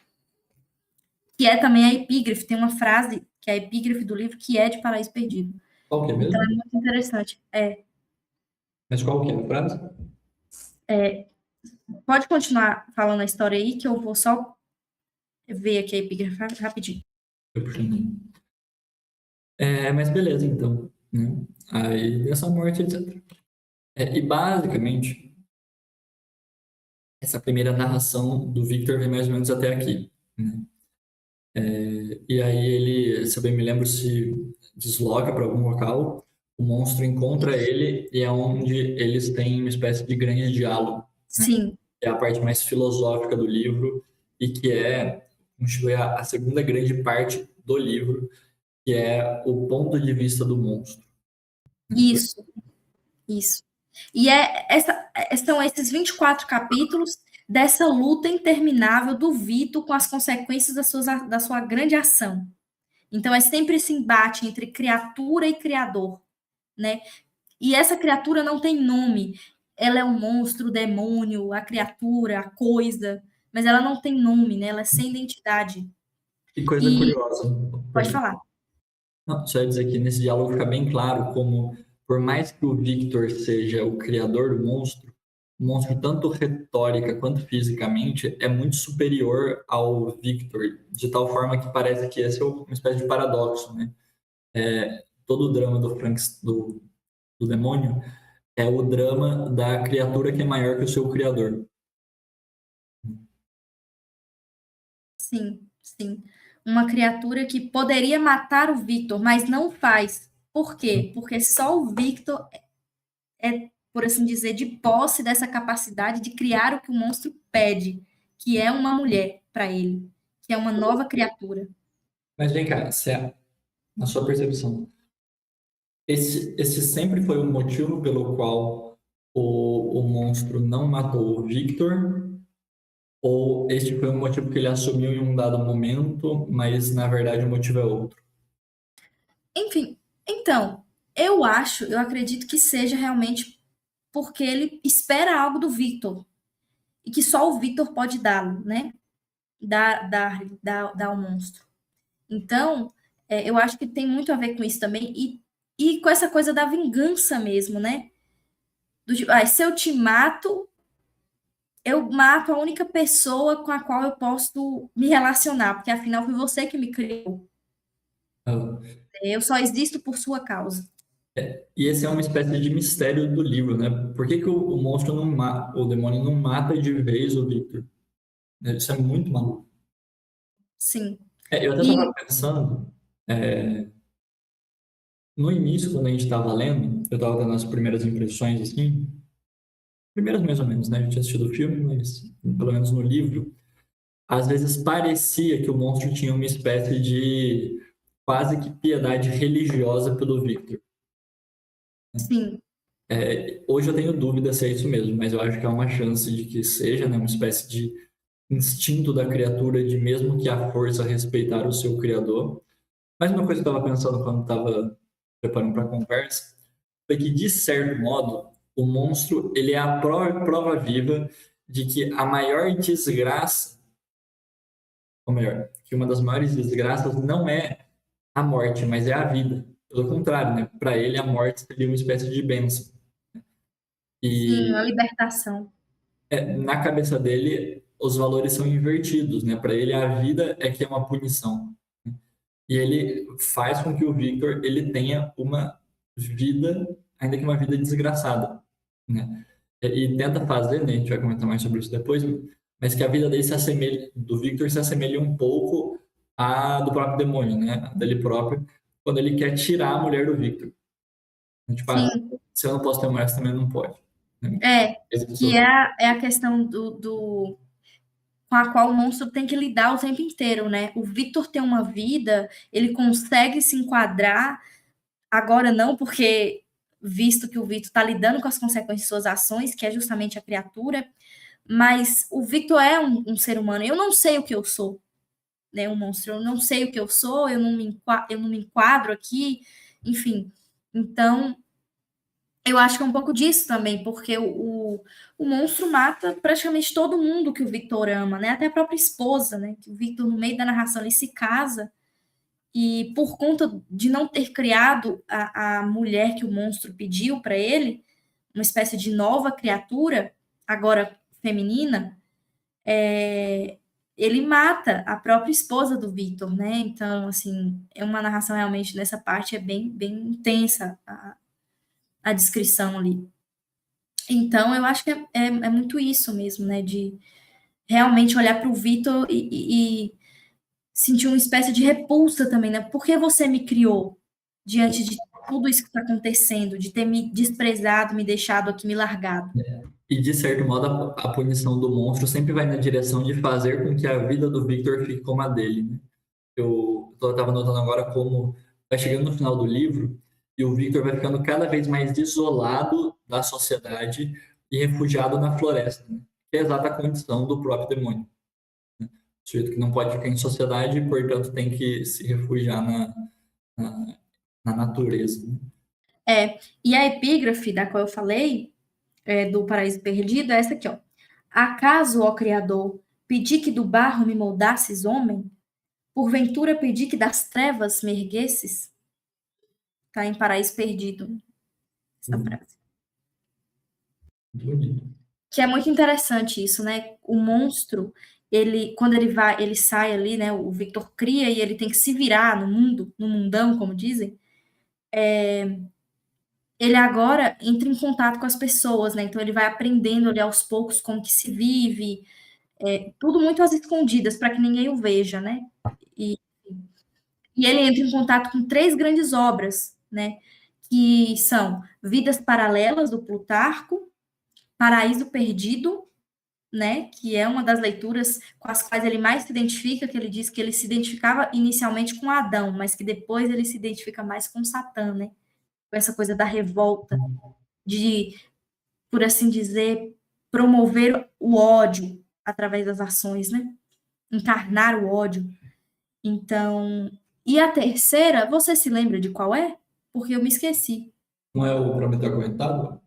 Que é também a epígrafe, tem uma frase que é a epígrafe do livro que é de Paraíso Perdido. Qual que é Então é mesmo? muito interessante. Mas qual que é a frase? Pode continuar falando a história aí, que eu vou só ver aqui a epígrafe rapidinho. Eu puxei. Mas beleza, então, né? Aí, essa morte, etc. E basicamente, essa primeira narração do Victor vem mais ou menos até aqui, né? E aí ele, se eu bem me lembro, se desloca para algum local, o monstro encontra ele e é onde eles têm uma espécie de grande diálogo, né? Sim, É a parte mais filosófica do livro e que é, constitui a segunda grande parte do livro, que é o ponto de vista do monstro. isso, isso. E são esses 24 capítulos dessa luta interminável do Vito com as consequências da sua grande ação. Então é sempre esse embate entre criatura e criador, né? E essa criatura não tem nome. Ela é um monstro, o demônio, a criatura, a coisa, mas ela não tem nome, né? Ela é sem identidade. E coisa E curiosa, pode perdão. falar. Não, só ia dizer que nesse diálogo fica bem claro como, por mais que o Victor seja o criador do monstro, o monstro, tanto retórica quanto fisicamente, é muito superior ao Victor, de tal forma que parece que esse é uma espécie de paradoxo, né? Todo o drama do demônio é o drama da criatura que é maior que o seu criador. Sim, sim. Uma criatura que poderia matar o Victor, mas não faz. Por quê? Porque só o Victor por assim dizer, de posse dessa capacidade de criar o que o monstro pede, que é uma mulher para ele, que é uma nova criatura. Mas vem cá, na sua percepção, esse sempre foi o motivo pelo qual o monstro não matou o Victor? Ou este foi um motivo que ele assumiu em um dado momento, mas na verdade o motivo é outro? Enfim, então, eu acredito que seja realmente porque ele espera algo do Victor e que só o Victor pode dá-lo, né? Dar ao monstro. Então, eu acho que tem muito a ver com isso também e com essa coisa da vingança mesmo, né? Do tipo, se eu te mato, eu mato a única pessoa com a qual eu posso me relacionar, porque afinal foi você que me criou. Ah, Eu só existo por sua causa. e esse é uma espécie de mistério do livro, né? Por que que o monstro não mata, o demônio não mata de vez o Victor? Isso é muito maluco. Sim. Eu até E estava pensando, é, no início, quando a gente estava lendo, eu estava dando as primeiras impressões, assim, primeiras mais ou menos, né? A gente tinha assistido o filme, mas pelo menos no livro, às vezes parecia que o monstro tinha uma espécie de quase que piedade religiosa pelo Victor. Sim, Hoje eu tenho dúvida se é isso mesmo, mas eu acho que há uma chance de que seja, né, uma espécie de instinto da criatura de mesmo que a força respeitar o seu criador. Mas uma coisa que eu estava pensando quando estava preparando para a conversa foi que, de certo modo, o monstro ele é a prova viva de que a maior desgraça, ou melhor, que uma das maiores desgraças não é a morte, mas é a vida. Pelo contrário, né? Para ele, a morte seria uma espécie de bênção. sim, a E libertação. na cabeça dele, os valores são invertidos, né? Para ele, a vida é que é uma punição. E ele faz com que o Victor ele tenha uma vida, ainda que uma vida desgraçada, né? E tenta fazer, né? A gente vai comentar mais sobre isso depois, mas que a vida dele se assemelha, do Victor se assemelha um pouco à do próprio demônio, né? A dele próprio, quando ele quer tirar a mulher do Victor. Tipo, Sim, se eu não posso ter mulher, você também não pode. Né? é, Essa que pessoa. é a questão com a qual o monstro tem que lidar o tempo inteiro, né? O Victor tem uma vida, ele consegue se enquadrar, agora não, porque visto que o Victor está lidando com as consequências de suas ações, que é justamente a criatura, mas o Victor é um ser humano. Eu não sei o que eu sou, né? Um monstro. Eu não sei o que eu sou, eu não me enquadro aqui, enfim. Então, eu acho que é um pouco disso também, porque o monstro mata praticamente todo mundo que o Victor ama, né? Até a própria esposa, né? Que o Victor, no meio da narração, ele se casa e por conta de não ter criado a mulher que o monstro pediu para ele, uma espécie de nova criatura, agora feminina, ele mata a própria esposa do Victor, né? Então, assim, é uma narração realmente nessa parte é bem intensa a descrição ali. Então, eu acho que é muito isso mesmo, né? De realmente olhar para o Vitor e sentir uma espécie de repulsa também, né? Por que você me criou diante de tudo isso que está acontecendo, de ter me desprezado, me deixado aqui, me largado? E, de certo modo, a punição do monstro sempre vai na direção de fazer com que a vida do Victor fique como a dele, né? Eu estava notando agora como vai chegando no final do livro e o Victor vai ficando cada vez mais isolado da sociedade e refugiado na floresta, né? Que é a exata condição do próprio demônio. O sujeito que não pode ficar em sociedade e, portanto, tem que se refugiar na, na natureza, né? E a epígrafe da qual eu falei, do Paraíso Perdido, é essa aqui, ó. Acaso, ó Criador, pedi que do barro me moldasses homem? Porventura pedi que das trevas me erguesses? Tá em Paraíso Perdido, essa frase. Muito bonito. Que é muito interessante isso, né? O monstro, ele, quando ele sai ali, né? O Victor cria e ele tem que se virar no mundo, no mundão, como dizem. Ele agora entra em contato com as pessoas, né? Então ele vai aprendendo ali aos poucos como que se vive, tudo muito às escondidas para que ninguém o veja, né? E, e ele entra em contato com três grandes obras, né? Que são Vidas Paralelas do Plutarco, Paraíso Perdido, né, que é uma das leituras com as quais ele mais se identifica, que ele diz que ele se identificava inicialmente com Adão, mas que depois ele se identifica mais com Satã, né, com essa coisa da revolta, de, por assim dizer, promover o ódio através das ações, né, encarnar o ódio. Então, e a terceira, você se lembra de qual é? Porque eu me esqueci. Não é o Prometeu Acorrentado?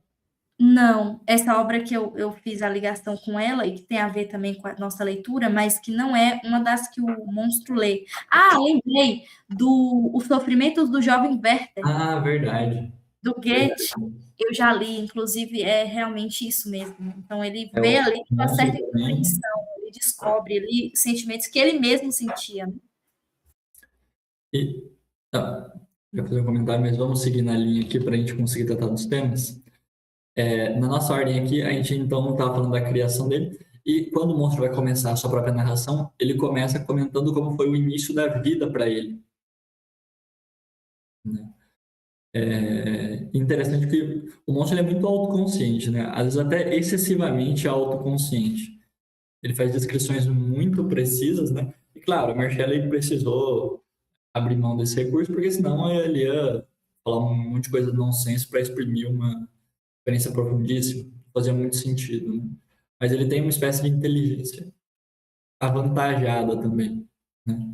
Não, essa obra que eu fiz a ligação com ela e que tem a ver também com a nossa leitura, mas que não é uma das que o monstro lê. Ah, lembrei do Os Sofrimentos do Jovem Werther, Ah, verdade. do Goethe. Eu já li, inclusive é realmente isso mesmo. Então ele É vê o ali uma monstro certa também. incompreensão, ele descobre ali sentimentos que ele mesmo sentia. E, tá, eu ia fazer um comentário, mas vamos seguir na linha aqui para a gente conseguir tratar dos temas. Na nossa ordem aqui, a gente então estava falando da criação dele, e quando o monstro vai começar a sua própria narração, ele começa comentando como foi o início da vida para ele, né? Interessante que o monstro ele é muito autoconsciente, né? Às vezes até excessivamente autoconsciente. Ele faz descrições muito precisas, né? E claro, a Marshall precisou abrir mão desse recurso, porque senão ele ia falar um monte de coisa de nonsense para exprimir uma experiência profundíssima. Fazia muito sentido, né? Mas ele tem uma espécie de inteligência avantajada também, né?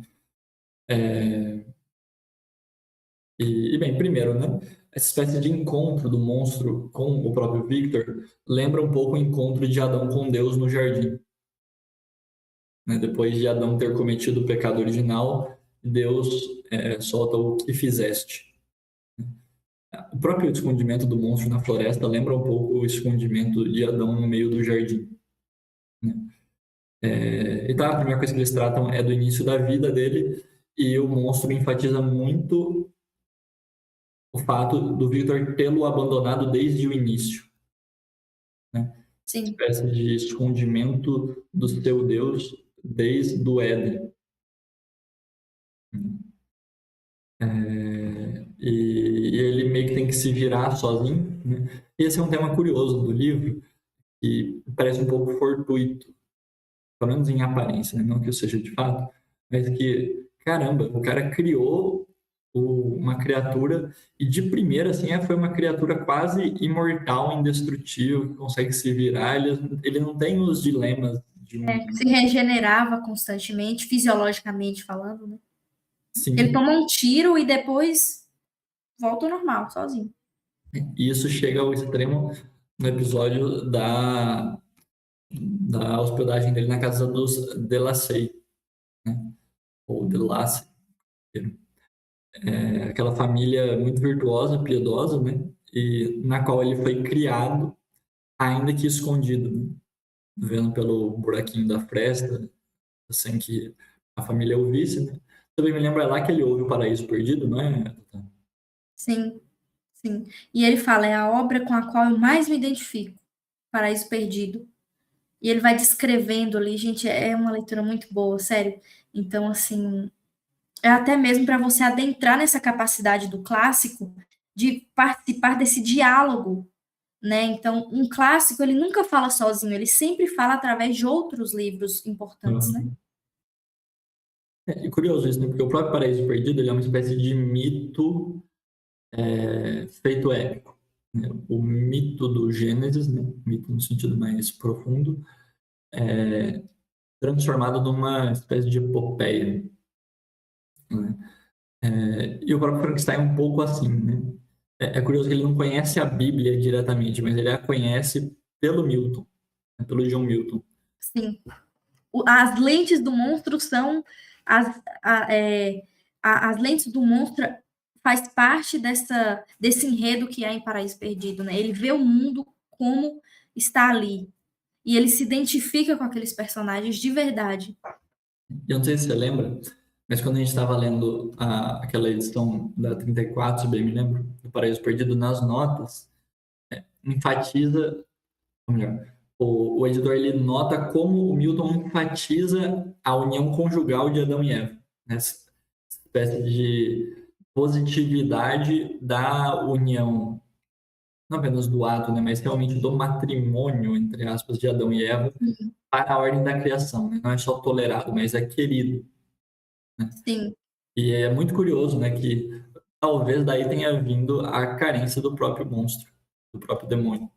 Bem, primeiro, né? Essa espécie de encontro do monstro com o próprio Victor lembra um pouco o encontro de Adão com Deus no jardim, né? Depois de Adão ter cometido o pecado original, Deus solta o que fizeste. O próprio escondimento do monstro na floresta lembra um pouco o escondimento de Adão no meio do jardim, né? Então, a primeira coisa que eles tratam é do início da vida dele, e o monstro enfatiza muito o fato do Victor tê-lo abandonado desde o início, né? Sim. Espécie de escondimento do seu Deus desde o Éden. E ele meio que tem que se virar sozinho, né? E esse é um tema curioso do livro, que parece um pouco fortuito, pelo menos em aparência, né? Não que eu seja de fato, mas que, caramba, o cara criou uma criatura e de primeira, assim, foi uma criatura quase imortal, indestrutível, que consegue se virar, ele não tem os dilemas de um... Se regenerava constantemente, fisiologicamente falando, né? Ele Sim, toma um tiro e depois volta ao normal, sozinho. e isso chega ao extremo no episódio da hospedagem dele na casa dos Delacey, né? Ou Delacey, aquela família muito virtuosa, piedosa, né? E na qual ele foi criado, ainda que escondido, né? Vendo pelo buraquinho da fresta, sem que a família ouvisse, né? Também me lembra lá que ele ouve o Paraíso Perdido, não é? Sim, sim. E ele fala, é a obra com a qual eu mais me identifico, Paraíso Perdido. E ele vai descrevendo ali, gente, é uma leitura muito boa, sério. Então, assim, é até mesmo para você adentrar nessa capacidade do clássico de participar desse diálogo, né? Então, um clássico, ele nunca fala sozinho, ele sempre fala através de outros livros importantes, né? É curioso isso, né? Porque o próprio Paraíso Perdido ele é uma espécie de mito feito épico, né? O mito do Gênesis, né? Mito no sentido mais profundo, transformado numa espécie de epopeia, né? E o próprio Frankenstein é um pouco assim, né? É curioso que ele não conhece a Bíblia diretamente, mas ele a conhece pelo Milton, né? Pelo John Milton. Sim. As lentes do monstro são as, as lentes do monstro faz parte desse enredo que há em Paraíso Perdido, né? Ele vê o mundo como está ali e ele se identifica com aqueles personagens de verdade. Eu não sei se você lembra, mas quando a gente estava lendo aquela edição da 34, se bem me lembro, do Paraíso Perdido, nas notas, enfatiza, ou melhor, o editor ele nota como o Milton enfatiza a união conjugal de Adão e Eva, né? Essa espécie de positividade da união, não apenas do ato, né, mas realmente do matrimônio, entre aspas, de Adão e Eva, para a ordem da criação, né? Não é só tolerado, mas é querido, né? Sim, E é muito curioso, né, que talvez daí tenha vindo a carência do próprio monstro, do próprio demônio,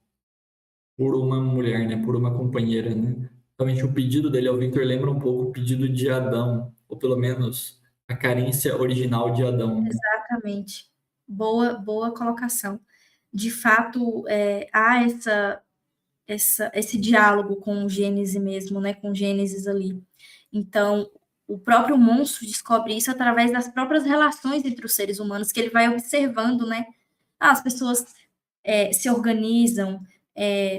por uma mulher, né, por uma companheira, né? Realmente o pedido dele ao Victor lembra um pouco o pedido de Adão, ou pelo menos a carência original de Adão, né? exatamente. Boa colocação. De fato, há esse diálogo com o Gênesis mesmo, né? Com o Gênesis ali. Então, o próprio monstro descobre isso através das próprias relações entre os seres humanos, que ele vai observando, né? As pessoas se organizam,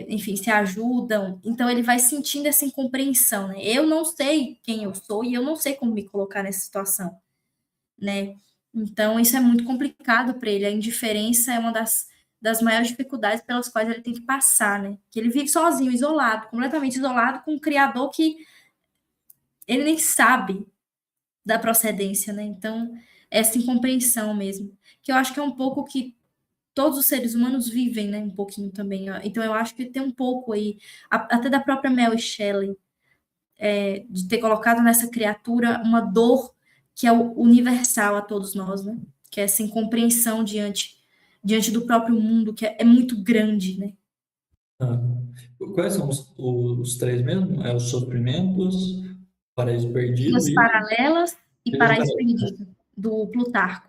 enfim, se ajudam. Então, ele vai sentindo essa incompreensão, né? Eu não sei quem eu sou e eu não sei como me colocar nessa situação, né? Então, isso é muito complicado para ele. A indiferença é uma das maiores dificuldades pelas quais ele tem que passar, né? Que ele vive sozinho, isolado, completamente isolado, com um criador que ele nem sabe da procedência, né? Então, essa incompreensão mesmo, que eu acho que é um pouco que todos os seres humanos vivem, né, um pouquinho também. Então eu acho que tem um pouco aí, até da própria Mary Shelley, de ter colocado nessa criatura uma dor que é universal a todos nós, né? Que é essa incompreensão diante do próprio mundo, que é muito grande, né? Ah, quais são os três mesmo? É os sofrimentos, paraíso perdido Vidas e Paralelas e vidas Paraíso paralelas. Perdido, do Plutarco.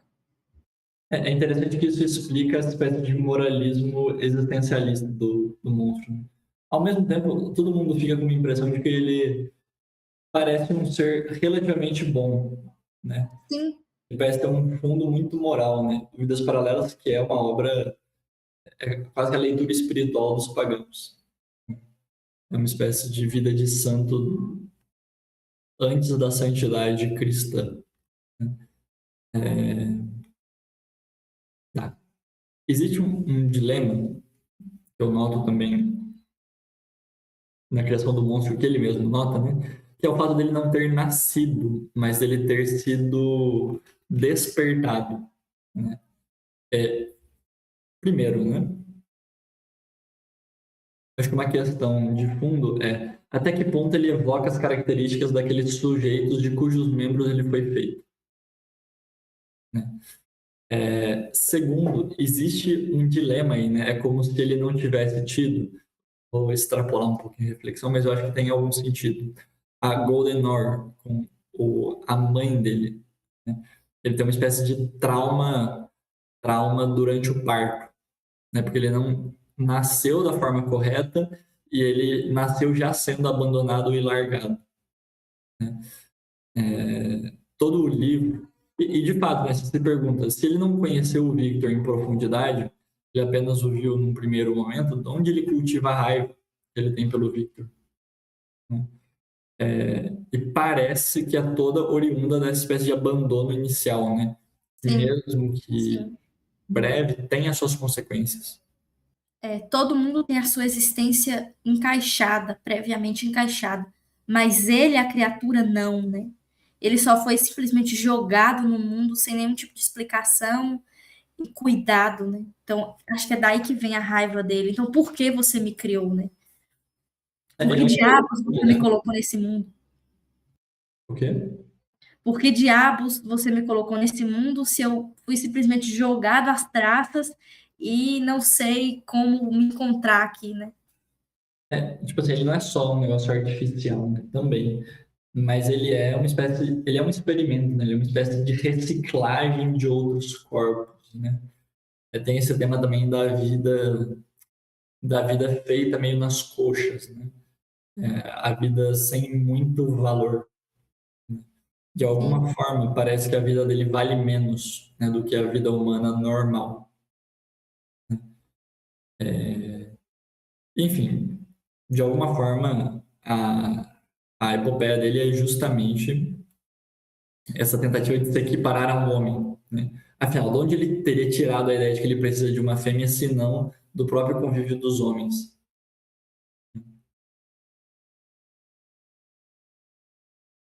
É interessante que isso explica essa espécie de moralismo existencialista do monstro, né? Ao mesmo tempo, todo mundo fica com a impressão de que ele parece um ser relativamente bom, né? Sim, Ele parece ter um fundo muito moral, né? Vidas Paralelas, que é uma obra, é quase que a leitura espiritual dos pagãos. É uma espécie de vida de santo antes da santidade cristã, né? Tá. Existe um dilema que eu noto também na criação do monstro, que ele mesmo nota, né? Que é o fato dele não ter nascido, mas ele ter sido despertado, né? Primeiro, né? Acho que uma questão de fundo é até que ponto ele evoca as características daqueles sujeitos de cujos membros ele foi feito, né? Segundo, existe um dilema aí, né? É como se ele não tivesse tido, vou extrapolar um pouquinho a reflexão, mas eu acho que tem algum sentido. A Goldenor, com a mãe dele, né? Ele tem uma espécie de trauma durante o parto, né? Porque ele não nasceu da forma correta e ele nasceu já sendo abandonado e largado, né? Todo o livro e de fato, né, se você pergunta se ele não conheceu o Victor em profundidade, ele apenas o viu num primeiro momento, de onde ele cultiva a raiva que ele tem pelo Victor, né? E parece que é toda oriunda dessa espécie de abandono inicial, né? sim, Mesmo que sim. breve, tem as suas consequências. Todo mundo tem a sua existência encaixada, previamente encaixada, mas ele, a criatura, não, né? Ele só foi simplesmente jogado no mundo sem nenhum tipo de explicação e cuidado, né? Então, acho que é daí que vem a raiva dele. Então, por que você me criou, né? Por Ele que não quer, diabos você me né? colocou nesse mundo? O quê? Por que diabos você me colocou nesse mundo se eu fui simplesmente jogado às traças e não sei como me encontrar aqui, né? Tipo assim, ele não é só um negócio artificial, né? Também. Mas ele é um experimento, né? Ele é uma espécie de reciclagem de outros corpos, né? Tem esse tema também da vida feita meio nas coxas, né? A vida sem muito valor. De Sim, alguma forma, parece que a vida dele vale menos, né, do que a vida humana normal. Enfim, de alguma forma, a epopeia dele é justamente essa tentativa de se equiparar a um homem, né? Afinal, de onde ele teria tirado a ideia de que ele precisa de uma fêmea, se não do próprio convívio dos homens?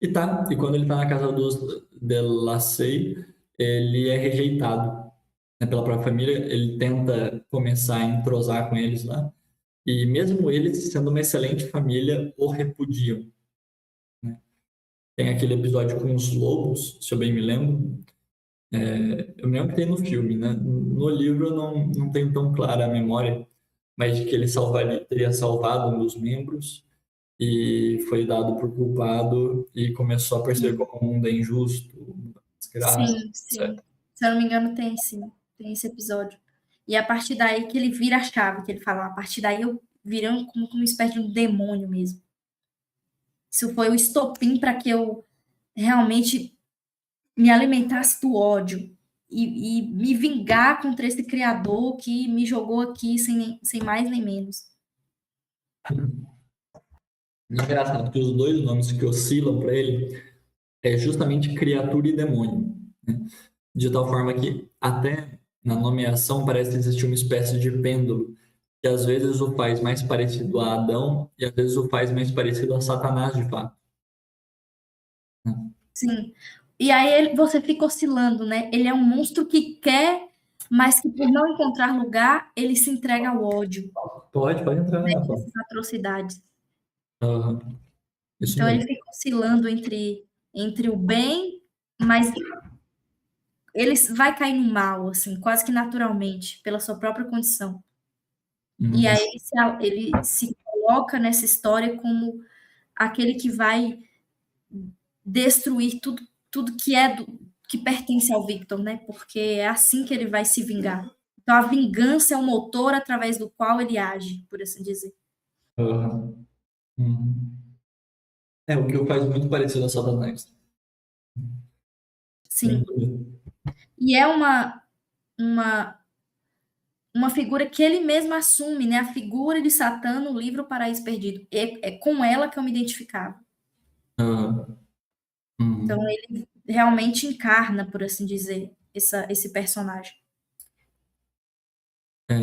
E quando ele está na casa dos Delacey, ele é rejeitado, né, pela própria família. Ele tenta começar a entrosar com eles lá, e mesmo eles, sendo uma excelente família, o repudiam, né? Tem aquele episódio com os lobos, se eu bem me lembro. Eu me lembro que tem no filme, né? No livro eu não tenho tão clara a memória, mas de que ele teria salvado um dos membros e foi dado por culpado e começou a perceber sim, como o mundo é injusto, desgraça, sim, sim. etc. Se eu não me engano, tem sim, tem esse episódio. E é a partir daí que ele vira a chave, que ele fala, a partir daí eu virando como uma espécie de um demônio mesmo. Isso foi o estopim para que eu realmente me alimentasse do ódio e me vingar contra esse criador que me jogou aqui sem mais nem menos. Engraçado que os dois nomes que oscilam para ele é justamente criatura e demônio, né? De tal forma que até na nomeação parece existir uma espécie de pêndulo que às vezes o faz mais parecido a Adão e às vezes o faz mais parecido a Satanás de fato, né? Sim. E aí você fica oscilando, né? Ele é um monstro que quer mas que por não encontrar lugar, ele se entrega ao ódio, Pode entrar, comete pô. essas atrocidades. Aham, isso Então ele mesmo. fica oscilando entre o bem, mas ele vai cair no mal, assim, quase que naturalmente, pela sua própria condição. E Uhum. aí ele se coloca nessa história como aquele que vai destruir tudo que pertence ao Victor, né? Porque é assim que ele vai se vingar. Então a vingança é o motor através do qual ele age, por assim dizer. Aham. Uhum. O que faz muito parecido a Satanás. Sem Sim. dúvida. E é uma uma figura que ele mesmo assume, né? A figura de Satã no livro Paraíso Perdido. É com ela que eu me identificava. Aham. Então Uhum. ele realmente encarna, por assim dizer, esse personagem. É,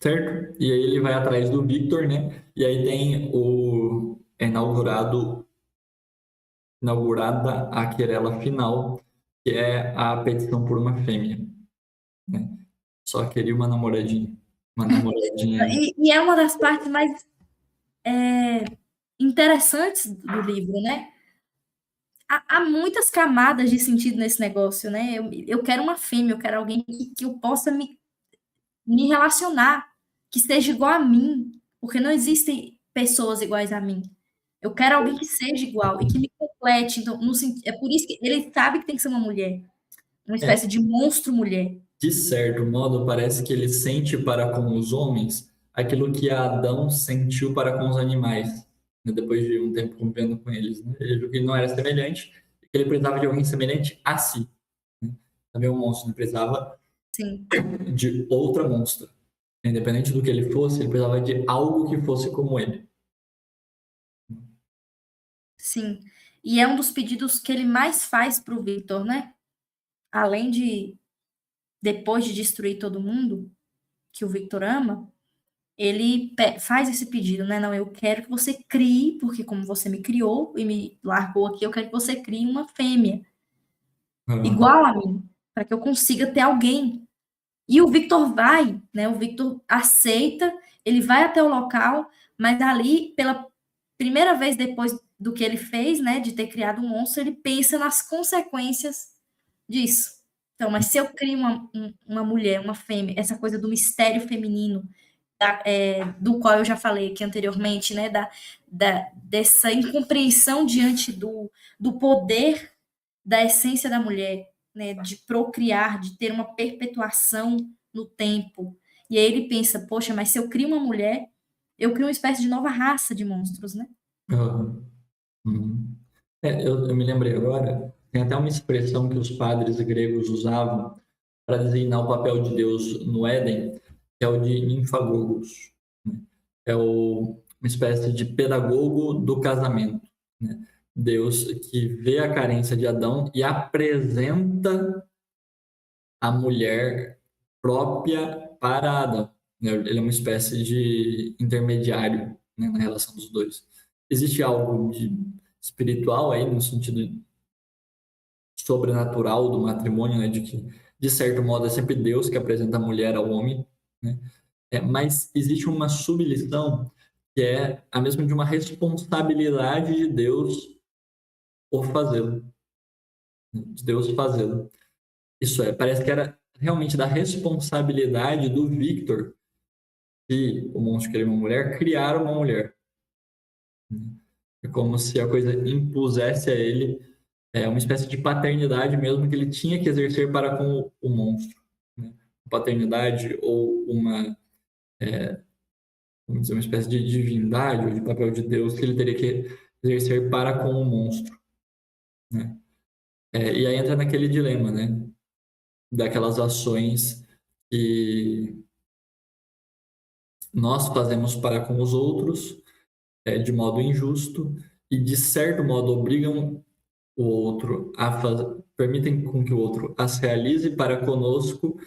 certo? E aí ele vai atrás do Victor, né? E aí tem o inaugurada a querela final, que é a petição por uma fêmea, né? Só queria uma namoradinha. Uma namoradinha aí. E é uma das partes mais interessantes do livro, né? Há muitas camadas de sentido nesse negócio, né? Eu quero uma fêmea, eu quero alguém que eu possa me relacionar, que seja igual a mim, porque não existem pessoas iguais a mim. Eu quero alguém que seja igual e que me complete. Então, é por isso que ele sabe que tem que ser uma mulher, uma É, espécie de monstro mulher. de certo modo, parece que ele sente para com os homens aquilo que Adão sentiu para com os animais, né? Depois de um tempo convivendo com eles, né? Ele viu que ele não era semelhante, que ele precisava de alguém semelhante a si, né? Também um monstro, ele precisava Sim, de outra monstra. Independente do que ele fosse, ele precisava de algo que fosse como ele. sim. E é um dos pedidos que ele mais faz para o Victor, né? Além de, depois de destruir todo mundo, que o Victor ama, ele faz esse pedido, né? Não, eu quero que você crie, porque como você me criou e me largou aqui, eu quero que você crie uma fêmea Uhum. igual a mim, para que eu consiga ter alguém. E o Victor vai, né? O Victor aceita, ele vai até o local, mas ali, pela primeira vez depois do que ele fez, né, de ter criado um monstro, ele pensa nas consequências disso. Então, mas se eu crio uma mulher, uma fêmea, essa coisa do mistério feminino, do qual eu já falei aqui anteriormente, né, dessa incompreensão diante do poder da essência da mulher, né, de procriar, de ter uma perpetuação no tempo. E aí ele pensa, poxa, mas se eu crio uma mulher, eu crio uma espécie de nova raça de monstros, né? Uhum. Uhum. Eu me lembrei agora, tem até uma expressão que os padres gregos usavam para designar o papel de Deus no Éden, que é o de ninfagogos, né? Uma espécie de pedagogo do casamento, né? Deus que vê a carência de Adão e apresenta a mulher própria para Adão, né? Ele é uma espécie de intermediário, né, na relação dos dois. Existe algo de espiritual aí, no sentido sobrenatural do matrimônio, né, de que, de certo modo, é sempre Deus que apresenta a mulher ao homem, né? Mas existe uma sublição que é a mesma de uma responsabilidade de Deus por fazê-lo, né, de Deus fazê-lo. Isso é, parece que era realmente da responsabilidade do Victor, se o monstro querer uma mulher, criar uma mulher. É como se a coisa impusesse a ele uma espécie de paternidade mesmo que ele tinha que exercer para com o monstro, né? Paternidade ou vamos dizer, uma espécie de divindade ou de papel de Deus que ele teria que exercer para com o monstro, né? E aí entra naquele dilema, né? Daquelas ações que nós fazemos para com os outros de modo injusto e, de certo modo, obrigam o outro permitem com que o outro as realize para conosco,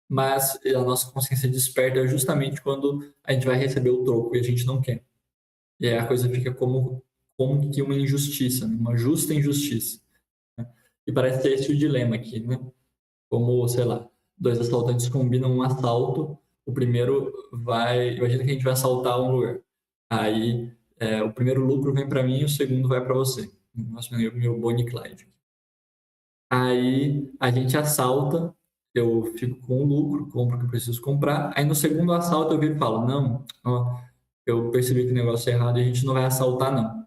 mas a nossa consciência desperta justamente quando a gente vai receber o troco e a gente não quer. E aí a coisa fica como que uma injustiça, né? Uma justa injustiça, né? E parece ser esse o dilema aqui, né? como, sei lá, dois assaltantes combinam um assalto, o primeiro vai... Imagina que a gente vai assaltar um lugar. Aí, o primeiro lucro vem para mim e o segundo vai para você. Nossa, meu Bonnie e Clyde. Aí, a gente assalta, eu fico com o lucro, compro o que eu preciso comprar. Aí, no segundo assalto, eu viro e falo, não, ó, eu percebi que o negócio é errado e a gente não vai assaltar, não.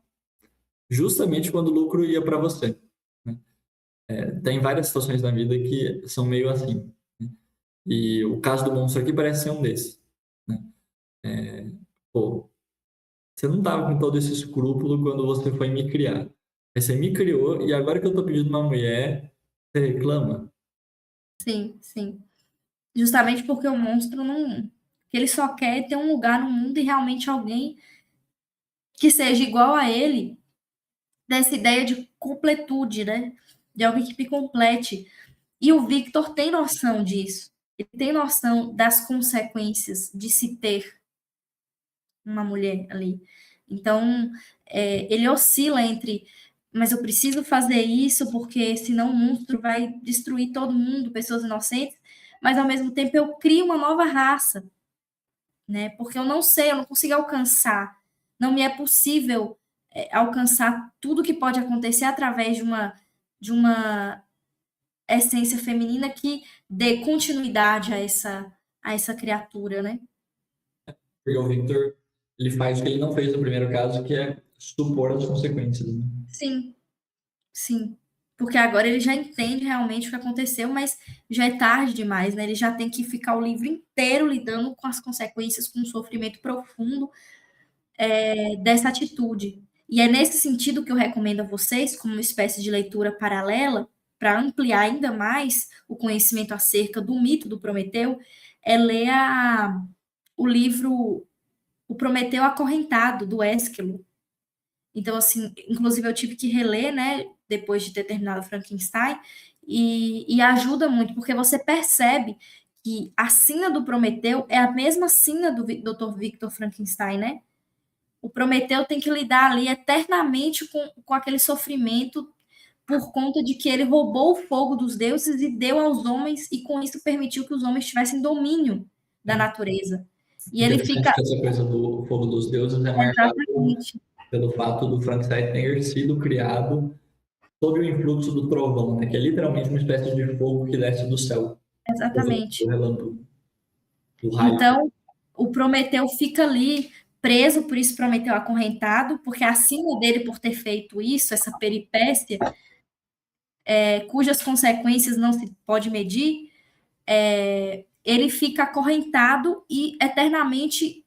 Justamente quando o lucro ia para você, né? Tem várias situações na vida que são meio assim, né? E o caso do monstro aqui parece ser um desses, né? Pô, você não tava com todo esse escrúpulo quando você foi me criar. Aí você me criou e agora que eu tô pedindo uma mulher, você reclama? Sim, sim. Justamente porque o monstro não. Que ele só quer ter um lugar no mundo e realmente alguém que seja igual a ele, dessa ideia de completude, né? De alguém que me complete. E o Victor tem noção disso. Ele tem noção das consequências de se ter uma mulher ali. Então, ele oscila entre, mas eu preciso fazer isso porque senão o monstro vai destruir todo mundo, pessoas inocentes, mas ao mesmo tempo eu crio uma nova raça, né? Porque eu não sei, eu não consigo alcançar, não me é possível alcançar tudo que pode acontecer através de uma essência feminina que dê continuidade a essa criatura, né? Porque o Victor, ele faz o que ele não fez no primeiro caso, que é supor as consequências, né? Sim, sim. Porque agora ele já entende realmente o que aconteceu, mas já é tarde demais, né? Ele já tem que ficar o livro inteiro lidando com as consequências, com o sofrimento profundo dessa atitude. E é nesse sentido que eu recomendo a vocês, como uma espécie de leitura paralela, para ampliar ainda mais o conhecimento acerca do mito do Prometeu, é ler o livro O Prometeu Acorrentado, do Ésquilo. Então, assim, inclusive eu tive que reler, né, depois de ter terminado Frankenstein, e ajuda muito, porque você percebe que a sina do Prometeu é a mesma sina do Dr. Victor Frankenstein, né? O Prometeu tem que lidar ali eternamente com aquele sofrimento por conta de que ele roubou o fogo dos deuses e deu aos homens, e com isso permitiu que os homens tivessem domínio da natureza. E ele Interessante fica que essa coisa do fogo dos deuses é marcado exatamente, pelo fato do Frankenstein ter sido criado sob o influxo do trovão, né? Que é literalmente uma espécie de fogo que desce do céu, do exatamente. relâmpago, do raio. Então, o Prometeu fica ali preso, por isso Prometeu acorrentado, porque acima dele, por ter feito isso, essa peripécia, cujas consequências não se pode medir, ele fica acorrentado e eternamente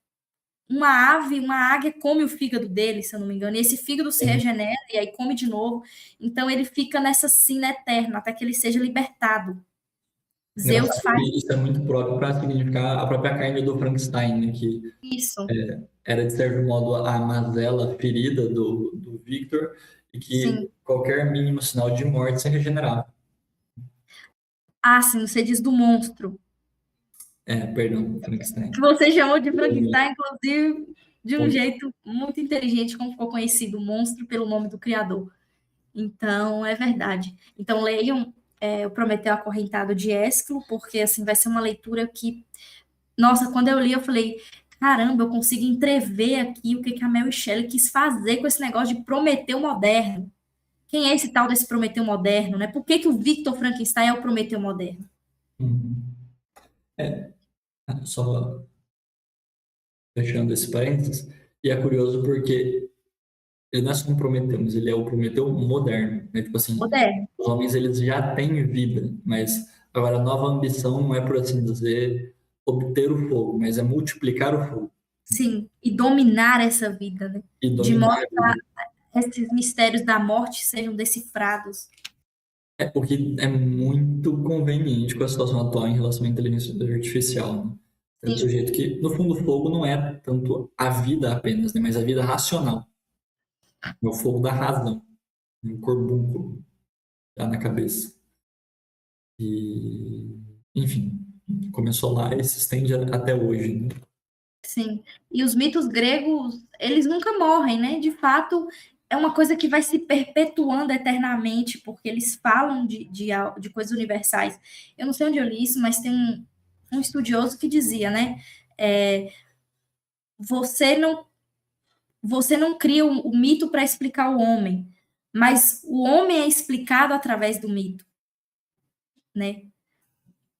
uma ave, uma águia come o fígado dele, se eu não me engano, e esse fígado se regenera e aí come de novo. Então ele fica nessa sina eterna até que ele seja libertado. Zeus Engraçado faz que isso é muito próprio para significar a própria carne do Frankenstein, né? Que isso. era, de certo modo, a mazela ferida do Victor e que Sim. qualquer mínimo sinal de morte se regenerava. Ah, sim, você diz do monstro. Perdão, Frankenstein. Que você chamou de Frankenstein, inclusive, de um jeito muito inteligente, como ficou conhecido o monstro pelo nome do criador. Então, é verdade. Então, leiam o Prometeu Acorrentado de Ésquilo, porque assim vai ser uma leitura que, nossa, quando eu li, eu falei, caramba, eu consigo entrever aqui o que que a Mary Shelley quis fazer com esse negócio de Prometeu moderno. Quem é esse tal desse Prometeu moderno, né? Por que que o Victor Frankenstein é o Prometeu moderno? Uhum. É, só fechando esse parênteses, e é curioso porque ele não é só um Prometeu, mas ele é o Prometeu moderno, né? Tipo assim, Moderno. os homens eles já têm vida, mas agora a nova ambição não é, por assim dizer, obter o fogo, mas é multiplicar o fogo Sim, e dominar essa vida, né? e De modo dominar a vida. que esses mistérios da morte sejam decifrados. O que é muito conveniente com a situação atual em relação à inteligência artificial, né? É do Sim, sujeito que, no fundo, o fogo não é tanto a vida apenas, né? Mas a vida racional. É o fogo da razão, um corbúnculo lá na cabeça. E, enfim, começou lá e se estende até hoje, né? sim. E os mitos gregos, eles nunca morrem, né? De fato, é uma coisa que vai se perpetuando eternamente, porque eles falam de coisas universais. Eu não sei onde eu li isso, mas tem um estudioso que dizia, né? Você não cria o mito para explicar o homem, mas o homem é explicado através do mito, né?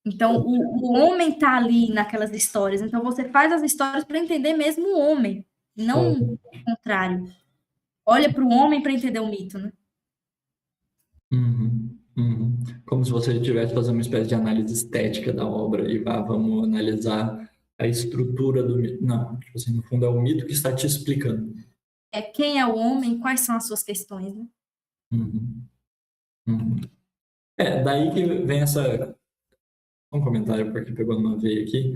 Então, o homem está ali naquelas histórias. Então, você faz as histórias para entender mesmo o homem, não o contrário. Olha para o homem para entender o mito, né? Uhum, uhum. Como se você estivesse fazendo uma espécie de análise estética da obra e vamos analisar a estrutura do mito. Não, tipo assim, no fundo é o mito que está te explicando. É quem é o homem, quais são as suas questões, né? Uhum, uhum. Daí que vem um comentário porque pegou numa veia aqui,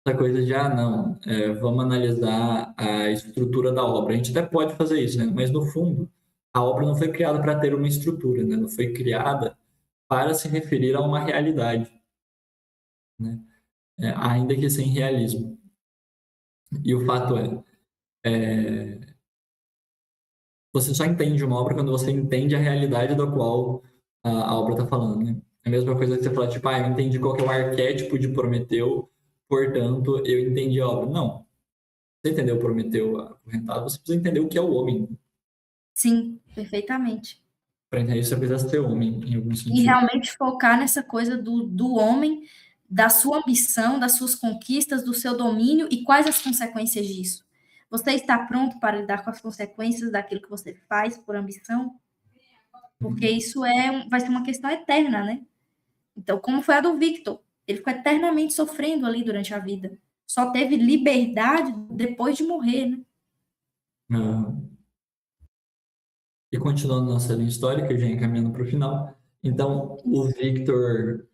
essa coisa de, não, vamos analisar a estrutura da obra. A gente até pode fazer isso, né? Mas no fundo, a obra não foi criada para ter uma estrutura, né? Não foi criada para se referir a uma realidade, né? Ainda que sem realismo. E o fato você só entende uma obra quando você entende a realidade da qual a obra está falando, né? É a mesma coisa que você falar, tipo, eu entendi qual que é o arquétipo de Prometeu, portanto, eu entendi a obra. Não. Você entendeu Prometeu acorrentado, você precisa entender o que é o homem. Sim, perfeitamente. Para entender isso, você precisa ser homem, em algum E sentido. realmente focar nessa coisa do homem, da sua ambição, das suas conquistas, do seu domínio e quais as consequências disso. Você está pronto para lidar com as consequências daquilo que você faz por ambição? Porque isso vai ser uma questão eterna, né? Então, como foi a do Victor? Ele ficou eternamente sofrendo ali durante a vida. Só teve liberdade depois de morrer, né? Ah, e continuando nossa linha histórica, já encaminhando para o final. Então, o Victor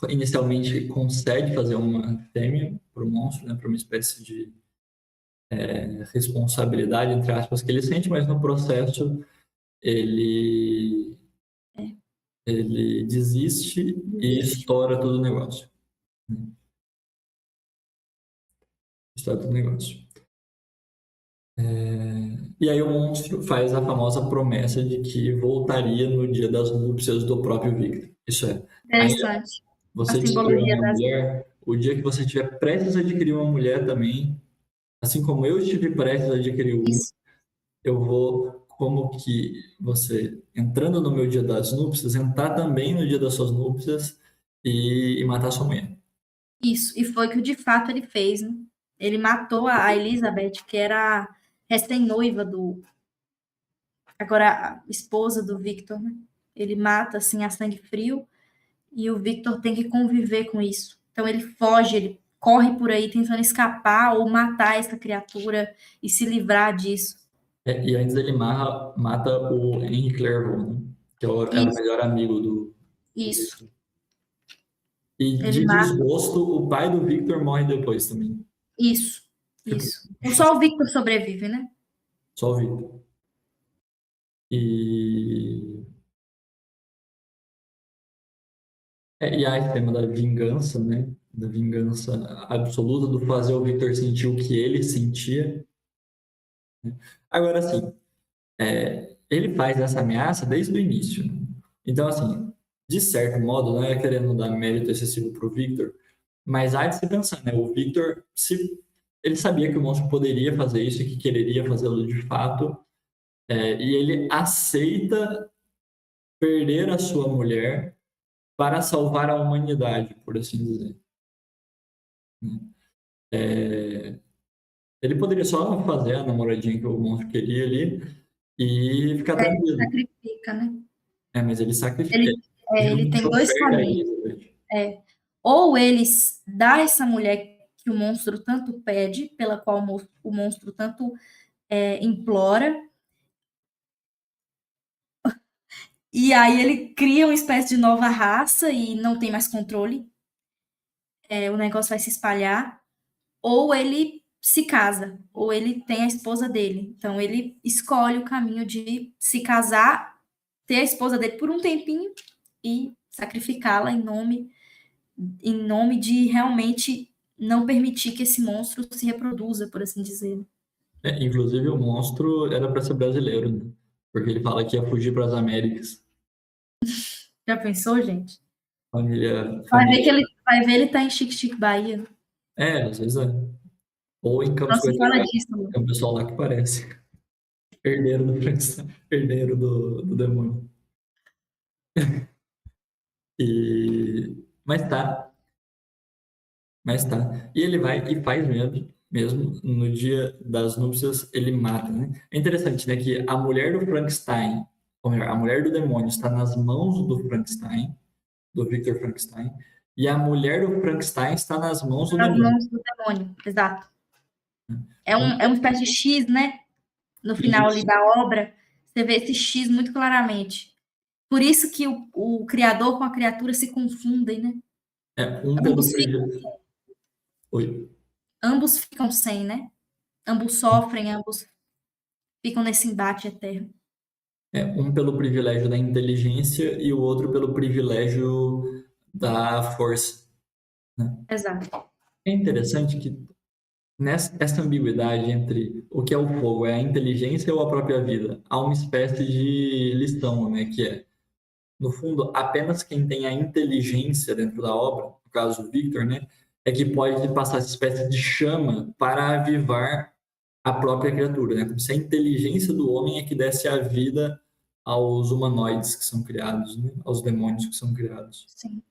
inicialmente concede fazer uma fêmea para o monstro, né, para uma espécie de responsabilidade, entre aspas, que ele sente, mas no processo ele, ele desiste e Existe. estoura todo o negócio. Né? Estoura todo o negócio. E aí o monstro faz a famosa promessa de que voltaria no dia das núpcias do próprio Victor. Isso é, ainda Interessante. A você adquiriu simbologia uma das. mulher, o dia que você estiver prestes a adquirir uma mulher também, assim como eu estive prestes a adquirir uma, Isso, eu vou, como que você, entrando no meu dia das núpcias, entrar também no dia das suas núpcias e matar sua mulher. isso. E foi o que de fato ele fez, né? Ele matou a Elizabeth, que era a recém-noiva agora a esposa do Victor, né? Ele mata assim a sangue frio e o Victor tem que conviver com isso. Então ele foge, ele corre por aí tentando escapar ou matar essa criatura e se livrar disso. E antes ele mata o Henry Clervaux, né? Que era o Isso, melhor amigo do isso, Victor. E ele de mata desgosto, o pai do Victor morre depois também. isso, Tipo, isso. Então, só o Victor sobrevive, né? só o Victor. E, e há esse tema da vingança, né? Da vingança absoluta, do fazer o Victor sentir o que ele sentia. Agora, assim, ele faz essa ameaça desde o início. Né? Então, assim, de certo modo, não é querendo dar mérito excessivo para o Victor, mas há de se pensar, né? O Victor, ele sabia que o monstro poderia fazer isso e que quereria fazê-lo de fato, e ele aceita perder a sua mulher para salvar a humanidade, por assim dizer. Né? Ele poderia só fazer a namoradinha que o monstro queria ali e ficar tranquilo. Sacrifica, né? Mas ele sacrifica. Ele, Ele ele realmente tem dois oferta a caminhos. Elizabeth. Ou eles dá essa mulher que o monstro tanto pede, pela qual o monstro tanto implora, e aí ele cria uma espécie de nova raça e não tem mais controle, o negócio vai se espalhar, ou ele se casa, ou ele tem a esposa dele. Então ele escolhe o caminho de se casar, ter a esposa dele por um tempinho e sacrificá-la em nome de realmente não permitir que esse monstro se reproduza, por assim dizer. Inclusive, o monstro era para ser brasileiro, né? Porque ele fala que ia fugir para as Américas. Já pensou, gente? Família, Vai ver família. ele tá em Chique Chique Bahia. Às vezes é. Ou em Não Campos se fala Goytacás. disso, amor. Tem um pessoal lá que parece. Herdeiro do Frankenstein. Herdeiro do demônio. Mas tá. Mas tá. E ele vai e faz mesmo no dia das núpcias, ele mata, né? É interessante, né, que a mulher do Frankenstein, ou melhor, a mulher do demônio está nas mãos do Frankenstein, do Victor Frankenstein, e a mulher do Frankenstein está nas mãos do Nas demônio. mãos do demônio, exato. Então, É uma espécie de X, né? No final ali isso da obra, você vê esse X muito claramente. Por isso que o criador com a criatura se confundem, né? é um pelo Ambos ficam, privilégio. Oi. ambos ficam sem, né? Ambos sofrem, ambos ficam nesse embate eterno. Um pelo privilégio da inteligência e o outro pelo privilégio da força, né? Exato. É interessante que essa ambiguidade entre o que é o fogo, é a inteligência ou a própria vida, há uma espécie de lição, né? Que é, no fundo, apenas quem tem a inteligência dentro da obra, no caso o Victor, né? É que pode passar essa espécie de chama para avivar a própria criatura, né? Como se a inteligência do homem é que desse a vida aos humanoides que são criados, né? Aos demônios que são criados. Sim.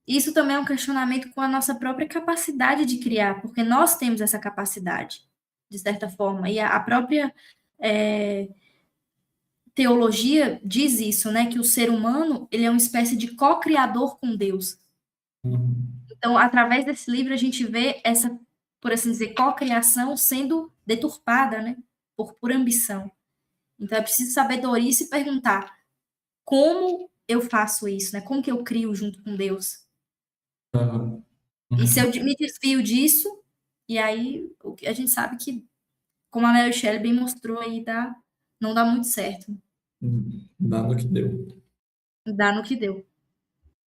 Isso também é um questionamento com a nossa própria capacidade de criar, porque nós temos essa capacidade, de certa forma, e a própria é, teologia diz isso, né? Que o ser humano ele é uma espécie de co-criador com Deus. Uhum. Então, através desse livro, a gente vê essa, por assim dizer, co-criação sendo deturpada, né? Por ambição. Então, é preciso sabedoria e se perguntar como eu faço isso, né? Como que eu crio junto com Deus? Uhum. E se Uhum. eu me desvio disso, e aí a gente sabe que, como a Mary Shelley bem mostrou aí, não dá muito certo. Dá no que deu. Dá no que deu.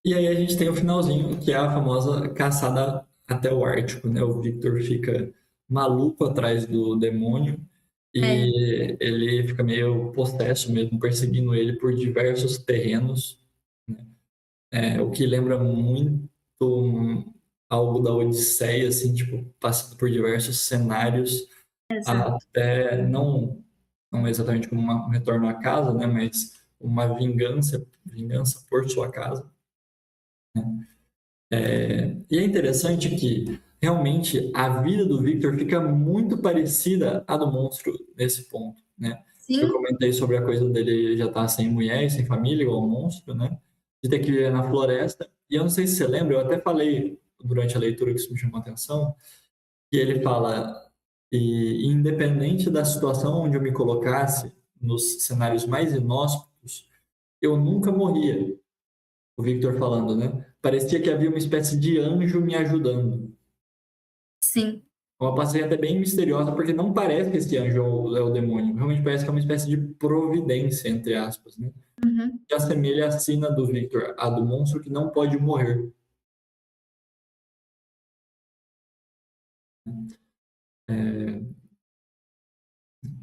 E aí a gente tem o finalzinho, que é a famosa caçada até o Ártico, né? O Victor fica maluco atrás do demônio É, e ele fica meio possesso mesmo, perseguindo ele por diversos terrenos, né? O que lembra muito algo da Odisseia, assim, tipo, passando por diversos cenários, exato. até não exatamente como um retorno à casa, né? Mas uma vingança por sua casa, né? E é interessante que realmente a vida do Victor fica muito parecida à do monstro nesse ponto, né? Eu Sim, comentei sobre a coisa dele já estar sem mulher e sem família, igual o monstro, né? De ter que viver na floresta. E eu não sei se você lembra, eu até falei durante a leitura que isso me chamou a atenção, que ele fala, e independente da situação onde eu me colocasse, nos cenários mais inóspitos, eu nunca morria, o Victor falando, né? Parecia que havia uma espécie de anjo me ajudando. sim. É uma passagem até bem misteriosa, porque não parece que esse anjo é o demônio. Realmente parece que é uma espécie de providência, entre aspas, né? Uhum. Que assemelha a sina do Victor, a do monstro que não pode morrer.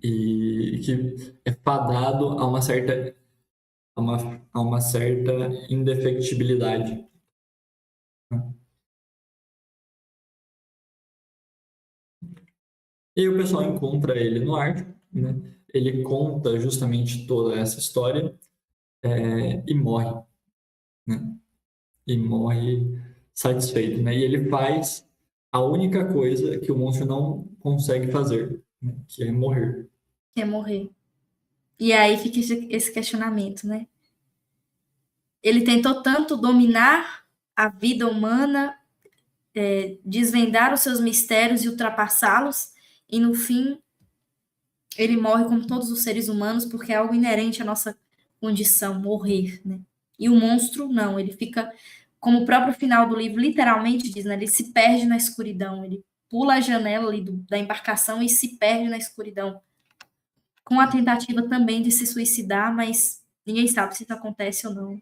E que é fadado a uma certa indefectibilidade, né? E aí o pessoal encontra ele no Ártico, né? Ele conta justamente toda essa história, e morre, né? E morre satisfeito, né? E ele faz a única coisa que o monstro não consegue fazer, né? Que é morrer. Quer morrer. E aí fica esse questionamento, né? Ele tentou tanto dominar a vida humana, desvendar os seus mistérios e ultrapassá-los, e no fim ele morre como todos os seres humanos, porque é algo inerente à nossa condição, morrer, né? E o monstro, não, ele fica, como o próprio final do livro literalmente diz, né? Ele se perde na escuridão, ele pula a janela ali da embarcação e se perde na escuridão, com a tentativa também de se suicidar, mas ninguém sabe se isso acontece ou não.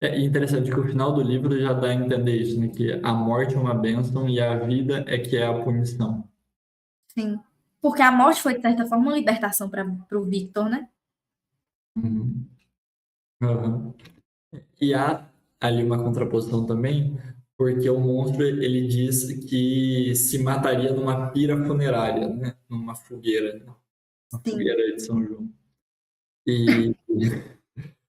E interessante que o final do livro já dá a entender isso, né? Que a morte é uma bênção e a vida é que é a punição. sim. Porque a morte foi, de certa forma, uma libertação para o Victor, né? Uhum. Aham. E há ali uma contraposição também, porque o monstro ele diz que se mataria numa pira funerária, né? Numa fogueira, né? Uma Sim, fogueira de São João. E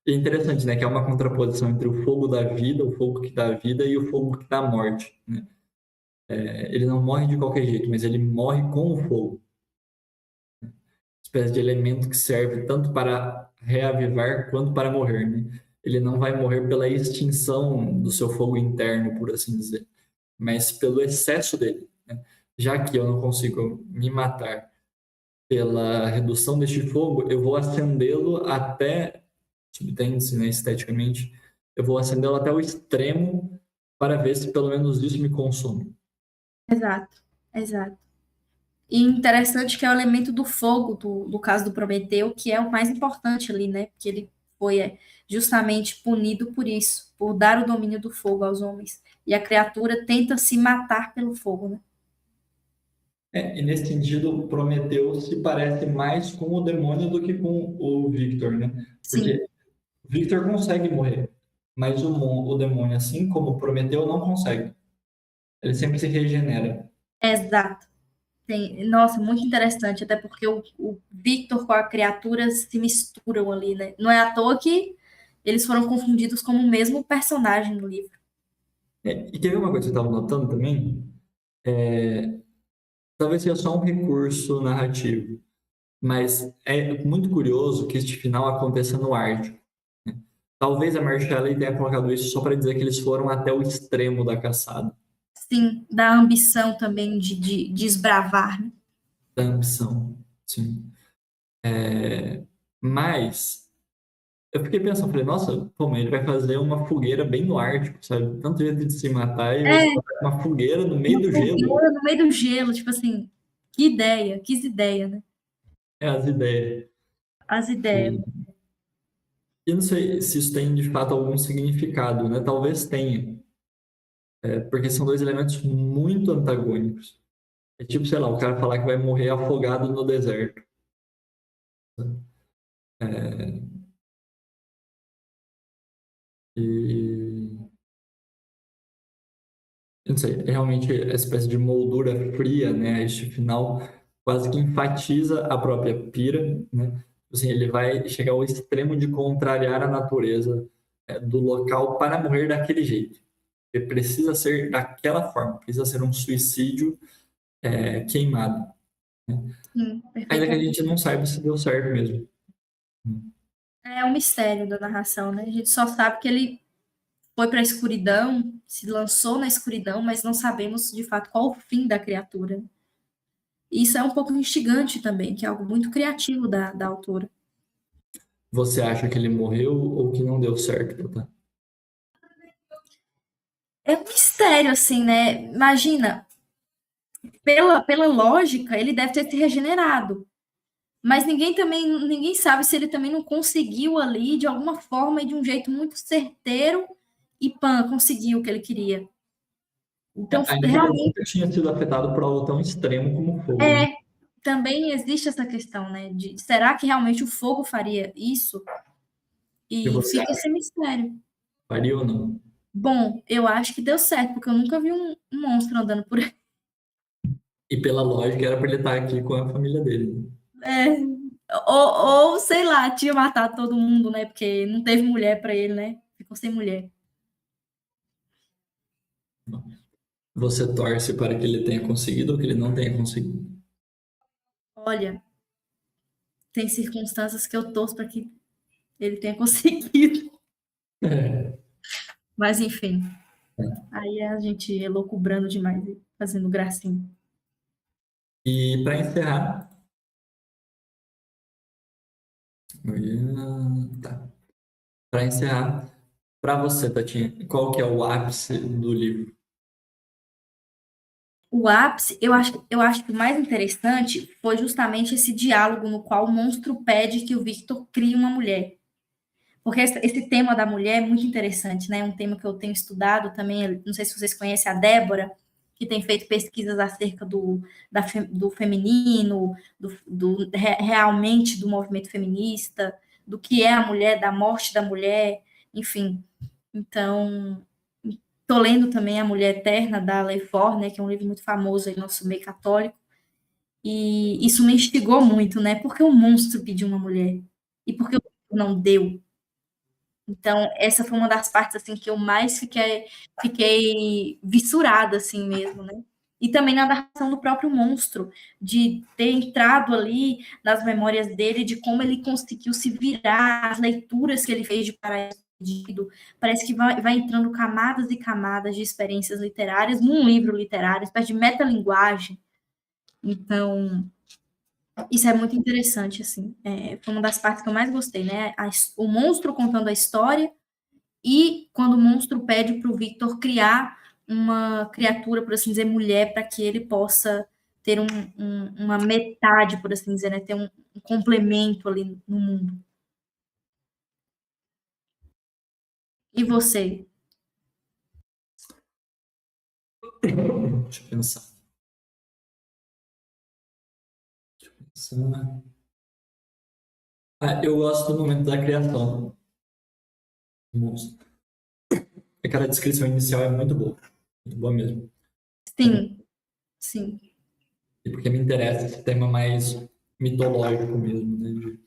é interessante, né? Que é uma contraposição entre o fogo da vida, o fogo que dá vida, e o fogo que dá morte, né? Ele não morre de qualquer jeito, mas ele morre com o fogo. Espécie de elemento que serve tanto para reavivar quanto para morrer, né? Ele não vai morrer pela extinção do seu fogo interno, por assim dizer, mas pelo excesso dele, né? Já que eu não consigo me matar pela redução deste fogo, eu vou acendê-lo até, subtende-se, né, esteticamente, eu vou acendê-lo até o extremo para ver se pelo menos isso me consome. exato, exato. E interessante que é o elemento do fogo, do caso do Prometeu, que é o mais importante ali, né? Porque ele foi justamente punido por isso, por dar o domínio do fogo aos homens. E a criatura tenta se matar pelo fogo, né? E nesse sentido, Prometeu se parece mais com o demônio do que com o Victor, né? Sim, Porque o Victor consegue morrer, mas o demônio, assim como o Prometeu, não consegue. Ele sempre se regenera. exato. Nossa, muito interessante, até porque o Victor com a criatura se misturam ali, né? Não é à toa que eles foram confundidos como o mesmo personagem no livro. E quer ver uma coisa que eu estava notando também? Talvez seja só um recurso narrativo, mas é muito curioso que este final aconteça no Ártico. Né? Talvez a Mary Shelley tenha colocado isso só para dizer que eles foram até o extremo da caçada, Sim, da ambição também de desbravar, né? da ambição. Sim. Mas eu fiquei pensando, falei, nossa, pô, mas ele vai fazer uma fogueira bem no Ártico, sabe? Tanto jeito de se matar e você É, vai uma fogueira no meio uma do gelo. fogueira no meio do gelo, tipo assim, que ideia, né? É as ideias. As ideias. E eu não sei se isso tem de fato algum significado, né? Talvez tenha, porque são dois elementos muito antagônicos. É tipo, sei lá, o cara falar que vai morrer afogado no deserto. É, e eu não sei, realmente essa espécie de moldura fria, né? Este final quase que enfatiza a própria pira, né? Assim, ele vai chegar ao extremo de contrariar a natureza do local para morrer daquele jeito. Porque precisa ser daquela forma, precisa ser um suicídio queimado. Né? Sim, Ainda que a perfeitamente. gente não saiba se deu certo mesmo. É um mistério da narração, né? A gente só sabe que ele foi para a escuridão, se lançou na escuridão, mas não sabemos de fato qual o fim da criatura. E isso é um pouco instigante também, que é algo muito criativo da autora. Você acha que ele morreu ou que não deu certo, Tata? É um mistério, assim, né? Imagina, pela lógica, ele deve ter se regenerado. Mas ninguém sabe se ele também não conseguiu ali, de alguma forma e de um jeito muito certeiro, e pã, conseguiu o que ele queria. Então, Ainda que ele realmente, nunca tinha sido afetado por algo tão extremo como o fogo, né? é, também existe essa questão, né? De será que realmente o fogo faria isso? E E você fica acha esse mistério. que faria ou não? Bom, eu acho que deu certo, porque eu nunca vi um monstro andando por aí. E pela lógica era para ele estar aqui com a família dele. É, sei lá, tinha matado todo mundo, né? Porque não teve mulher para ele, né? Ficou sem mulher. Né? Você torce para que ele tenha conseguido ou que ele não tenha conseguido? Olha, tem circunstâncias que eu torço para que ele tenha conseguido. É. Mas enfim, aí a gente elocubrando demais, e fazendo gracinha. E para encerrar, tá. Para encerrar, para você, Tatinha, qual que é o ápice do livro? O ápice, eu acho que o mais interessante foi justamente esse diálogo no qual o monstro pede que o Victor crie uma mulher. Porque esse tema da mulher é muito interessante, né? É um tema que eu tenho estudado também. Não sei se vocês conhecem a Débora. que tem feito pesquisas acerca do feminino, realmente do movimento feminista, do que é a mulher, da morte da mulher, enfim. Então, estou lendo também A Mulher Eterna, da Lefort, né, que é um livro muito famoso aí no nosso meio católico, e isso me instigou muito, né, porque o monstro pediu uma mulher, e porque o não deu. Então, essa foi uma das partes, assim, que eu mais fiquei vissurada, assim mesmo, né? E também na narração do próprio monstro, de ter entrado ali nas memórias dele, de como ele conseguiu se virar, as leituras que ele fez de Paraíso Perdido, parece que vai entrando camadas e camadas de experiências literárias num livro literário, espécie de metalinguagem. Então, isso é muito interessante, assim. Foi uma das partes que eu mais gostei, né? O monstro contando a história e quando o monstro pede para o Victor criar uma criatura, por assim dizer, mulher, para que ele possa ter uma metade, por assim dizer, né? Ter um complemento ali no mundo. E você? Deixa eu pensar. Eu gosto do momento da criação do monstro. Aquela descrição inicial é muito boa mesmo. Sim, sim. E porque me interessa esse tema mais mitológico mesmo, né? De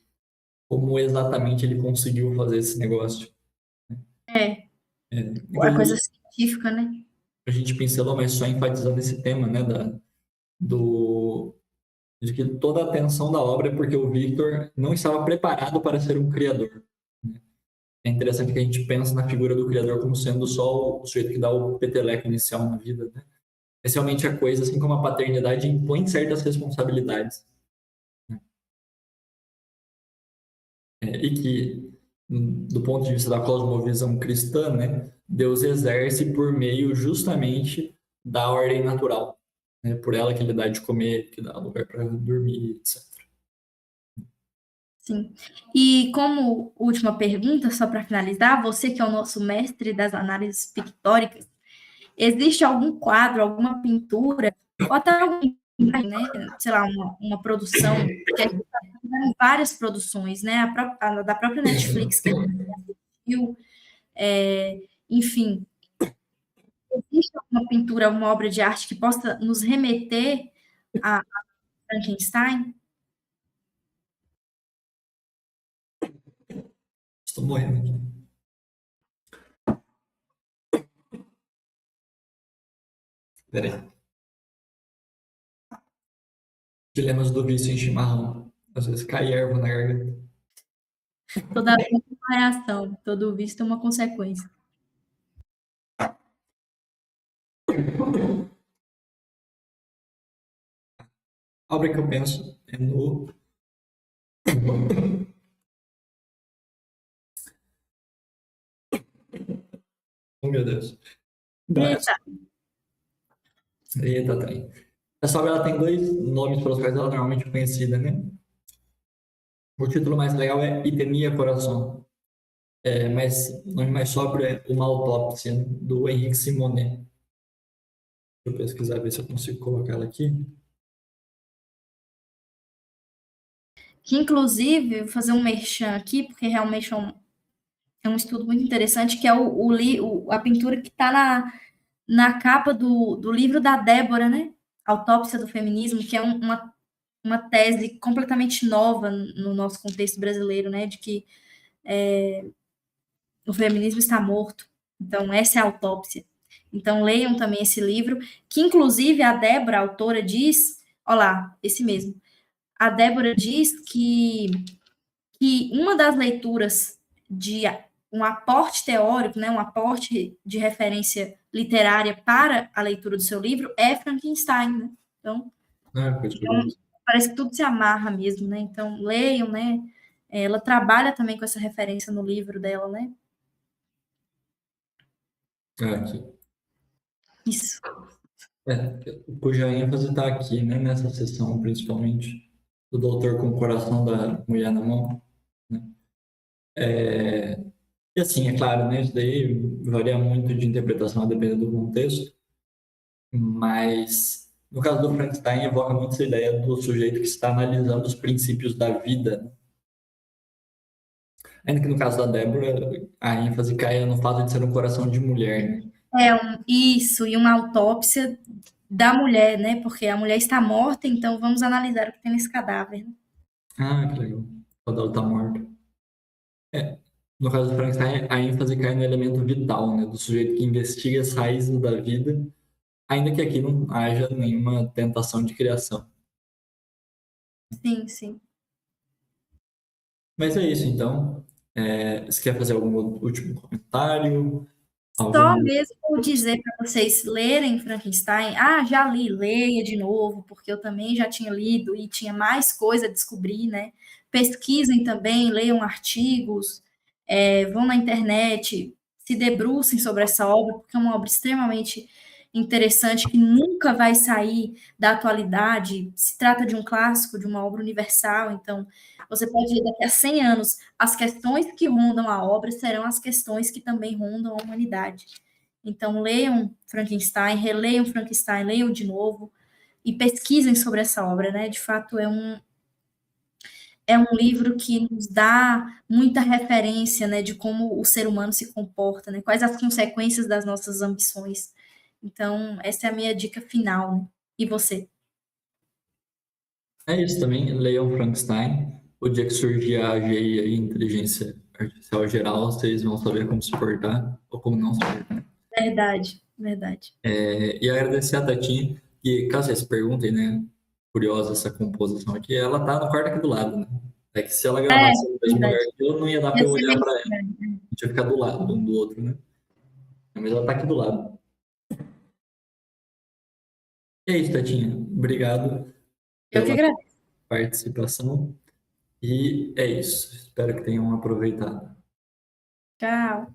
como exatamente ele conseguiu fazer esse negócio. A coisa Inclusive, científica, né? a gente pincelou, mas só enfatizando esse tema, né? Do, de que toda a atenção da obra é porque o Victor não estava preparado para ser um criador. Né? É interessante que a gente pensa na figura do criador como sendo só o sujeito que dá o peteleco inicial na vida, né? Especialmente a coisa, assim como a paternidade, impõe certas responsabilidades. Né? E que, do ponto de vista da cosmovisão cristã, né, Deus exerce por meio justamente da ordem natural. Né? Por ela que ele dá de comer, que dá lugar para dormir, etc. Sim. E como última pergunta, só para finalizar, você que é o nosso mestre das análises pictóricas, existe algum quadro, alguma pintura, ou até algum, né, sei lá, uma produção, que a gente está fazendo várias produções, né, da própria Netflix, que a gente assistiu, enfim, existe alguma pintura, alguma obra de arte que possa nos remeter a Frankenstein? Estou morrendo aqui. Peraí. Dilemas do vício em chimarrão. Às vezes cai erva na garganta. Toda ação tem uma reação, todo vício tem uma consequência. A obra que eu penso é no. Oh, meu Deus. Não é essa. Eita, Eita, tem. Essa obra ela tem dois nomes pelos quais ela é normalmente conhecida, né? O título mais legal é Itenia Coração. Mas o nome mais sóbrio é Uma Autópsia, do Henrique Simonet. Deixa eu pesquisar, ver se eu consigo colocar ela aqui. que inclusive, vou fazer um merchan aqui, porque realmente é um estudo muito interessante, que é a pintura que está na capa do livro da Débora, né? Autópsia do Feminismo, que é uma tese completamente nova no nosso contexto brasileiro, né? De que o feminismo está morto. Então, essa é a autópsia. Então, leiam também esse livro, que inclusive a Débora, a autora, diz, olá, esse mesmo, a Débora diz que uma das leituras de um aporte teórico, né, um aporte de referência literária para a leitura do seu livro é Frankenstein, né? Então, Coisa curiosa. parece que tudo se amarra mesmo, né? Então, leiam, né? Ela trabalha também com essa referência no livro dela, né? Aqui. Isso. Cuja ênfase está aqui, né? Nessa sessão, principalmente, do doutor com o coração da mulher na mão. Né? E assim, é claro, né? Isso daí varia muito de interpretação, dependendo do contexto. Mas no caso do Frankenstein evoca muito essa ideia do sujeito que está analisando os princípios da vida. Ainda que no caso da Débora, a ênfase caia no fato de ser um coração de mulher, né? Isso, e uma autópsia da mulher, né? Porque a mulher está morta, então vamos analisar o que tem nesse cadáver. Ah, que legal. Quando ela tá morta. É. No caso do Frankenstein, a ênfase cai no elemento vital, né? Do sujeito que investiga as raízes da vida, ainda que aqui não haja nenhuma tentação de criação. Sim, sim. Mas é isso, então. Você quer fazer algum último comentário? Só Algum... mesmo dizer para vocês lerem Frankenstein. Ah, já li, leia de novo, porque eu também já tinha lido e tinha mais coisa a descobrir, né? Pesquisem também, leiam artigos, vão na internet, se debrucem sobre essa obra, porque é uma obra extremamente interessante que nunca vai sair da atualidade. Se trata de um clássico, de uma obra universal, então você pode ver daqui a 100 anos, as questões que rondam a obra serão as questões que também rondam a humanidade. Então, leiam Frankenstein, releiam Frankenstein, leiam de novo e pesquisem sobre essa obra, né? De fato, é um livro que nos dá muita referência, né, de como o ser humano se comporta, né? Quais as consequências das nossas ambições. Então, essa é a minha dica final, né? E você? É isso também, leiam Frankenstein. O dia que surgir a AGI, a inteligência artificial geral, vocês vão saber como se portar ou como não se portar. Verdade, verdade. E agradecer a Tatinha, que caso vocês perguntem, né, curiosa essa composição aqui, ela tá no quarto aqui do lado, né? É que se ela É, gravasse no mesmo lugar verdade. que eu, não ia dar pra Ia eu ser olhar meio pra ela. estranho. A gente ia ficar do lado um do outro, né? Mas ela tá aqui do lado. E é isso, Tatinha. Obrigado Eu que pela agradeço. participação. E é isso. Espero que tenham aproveitado. Tchau.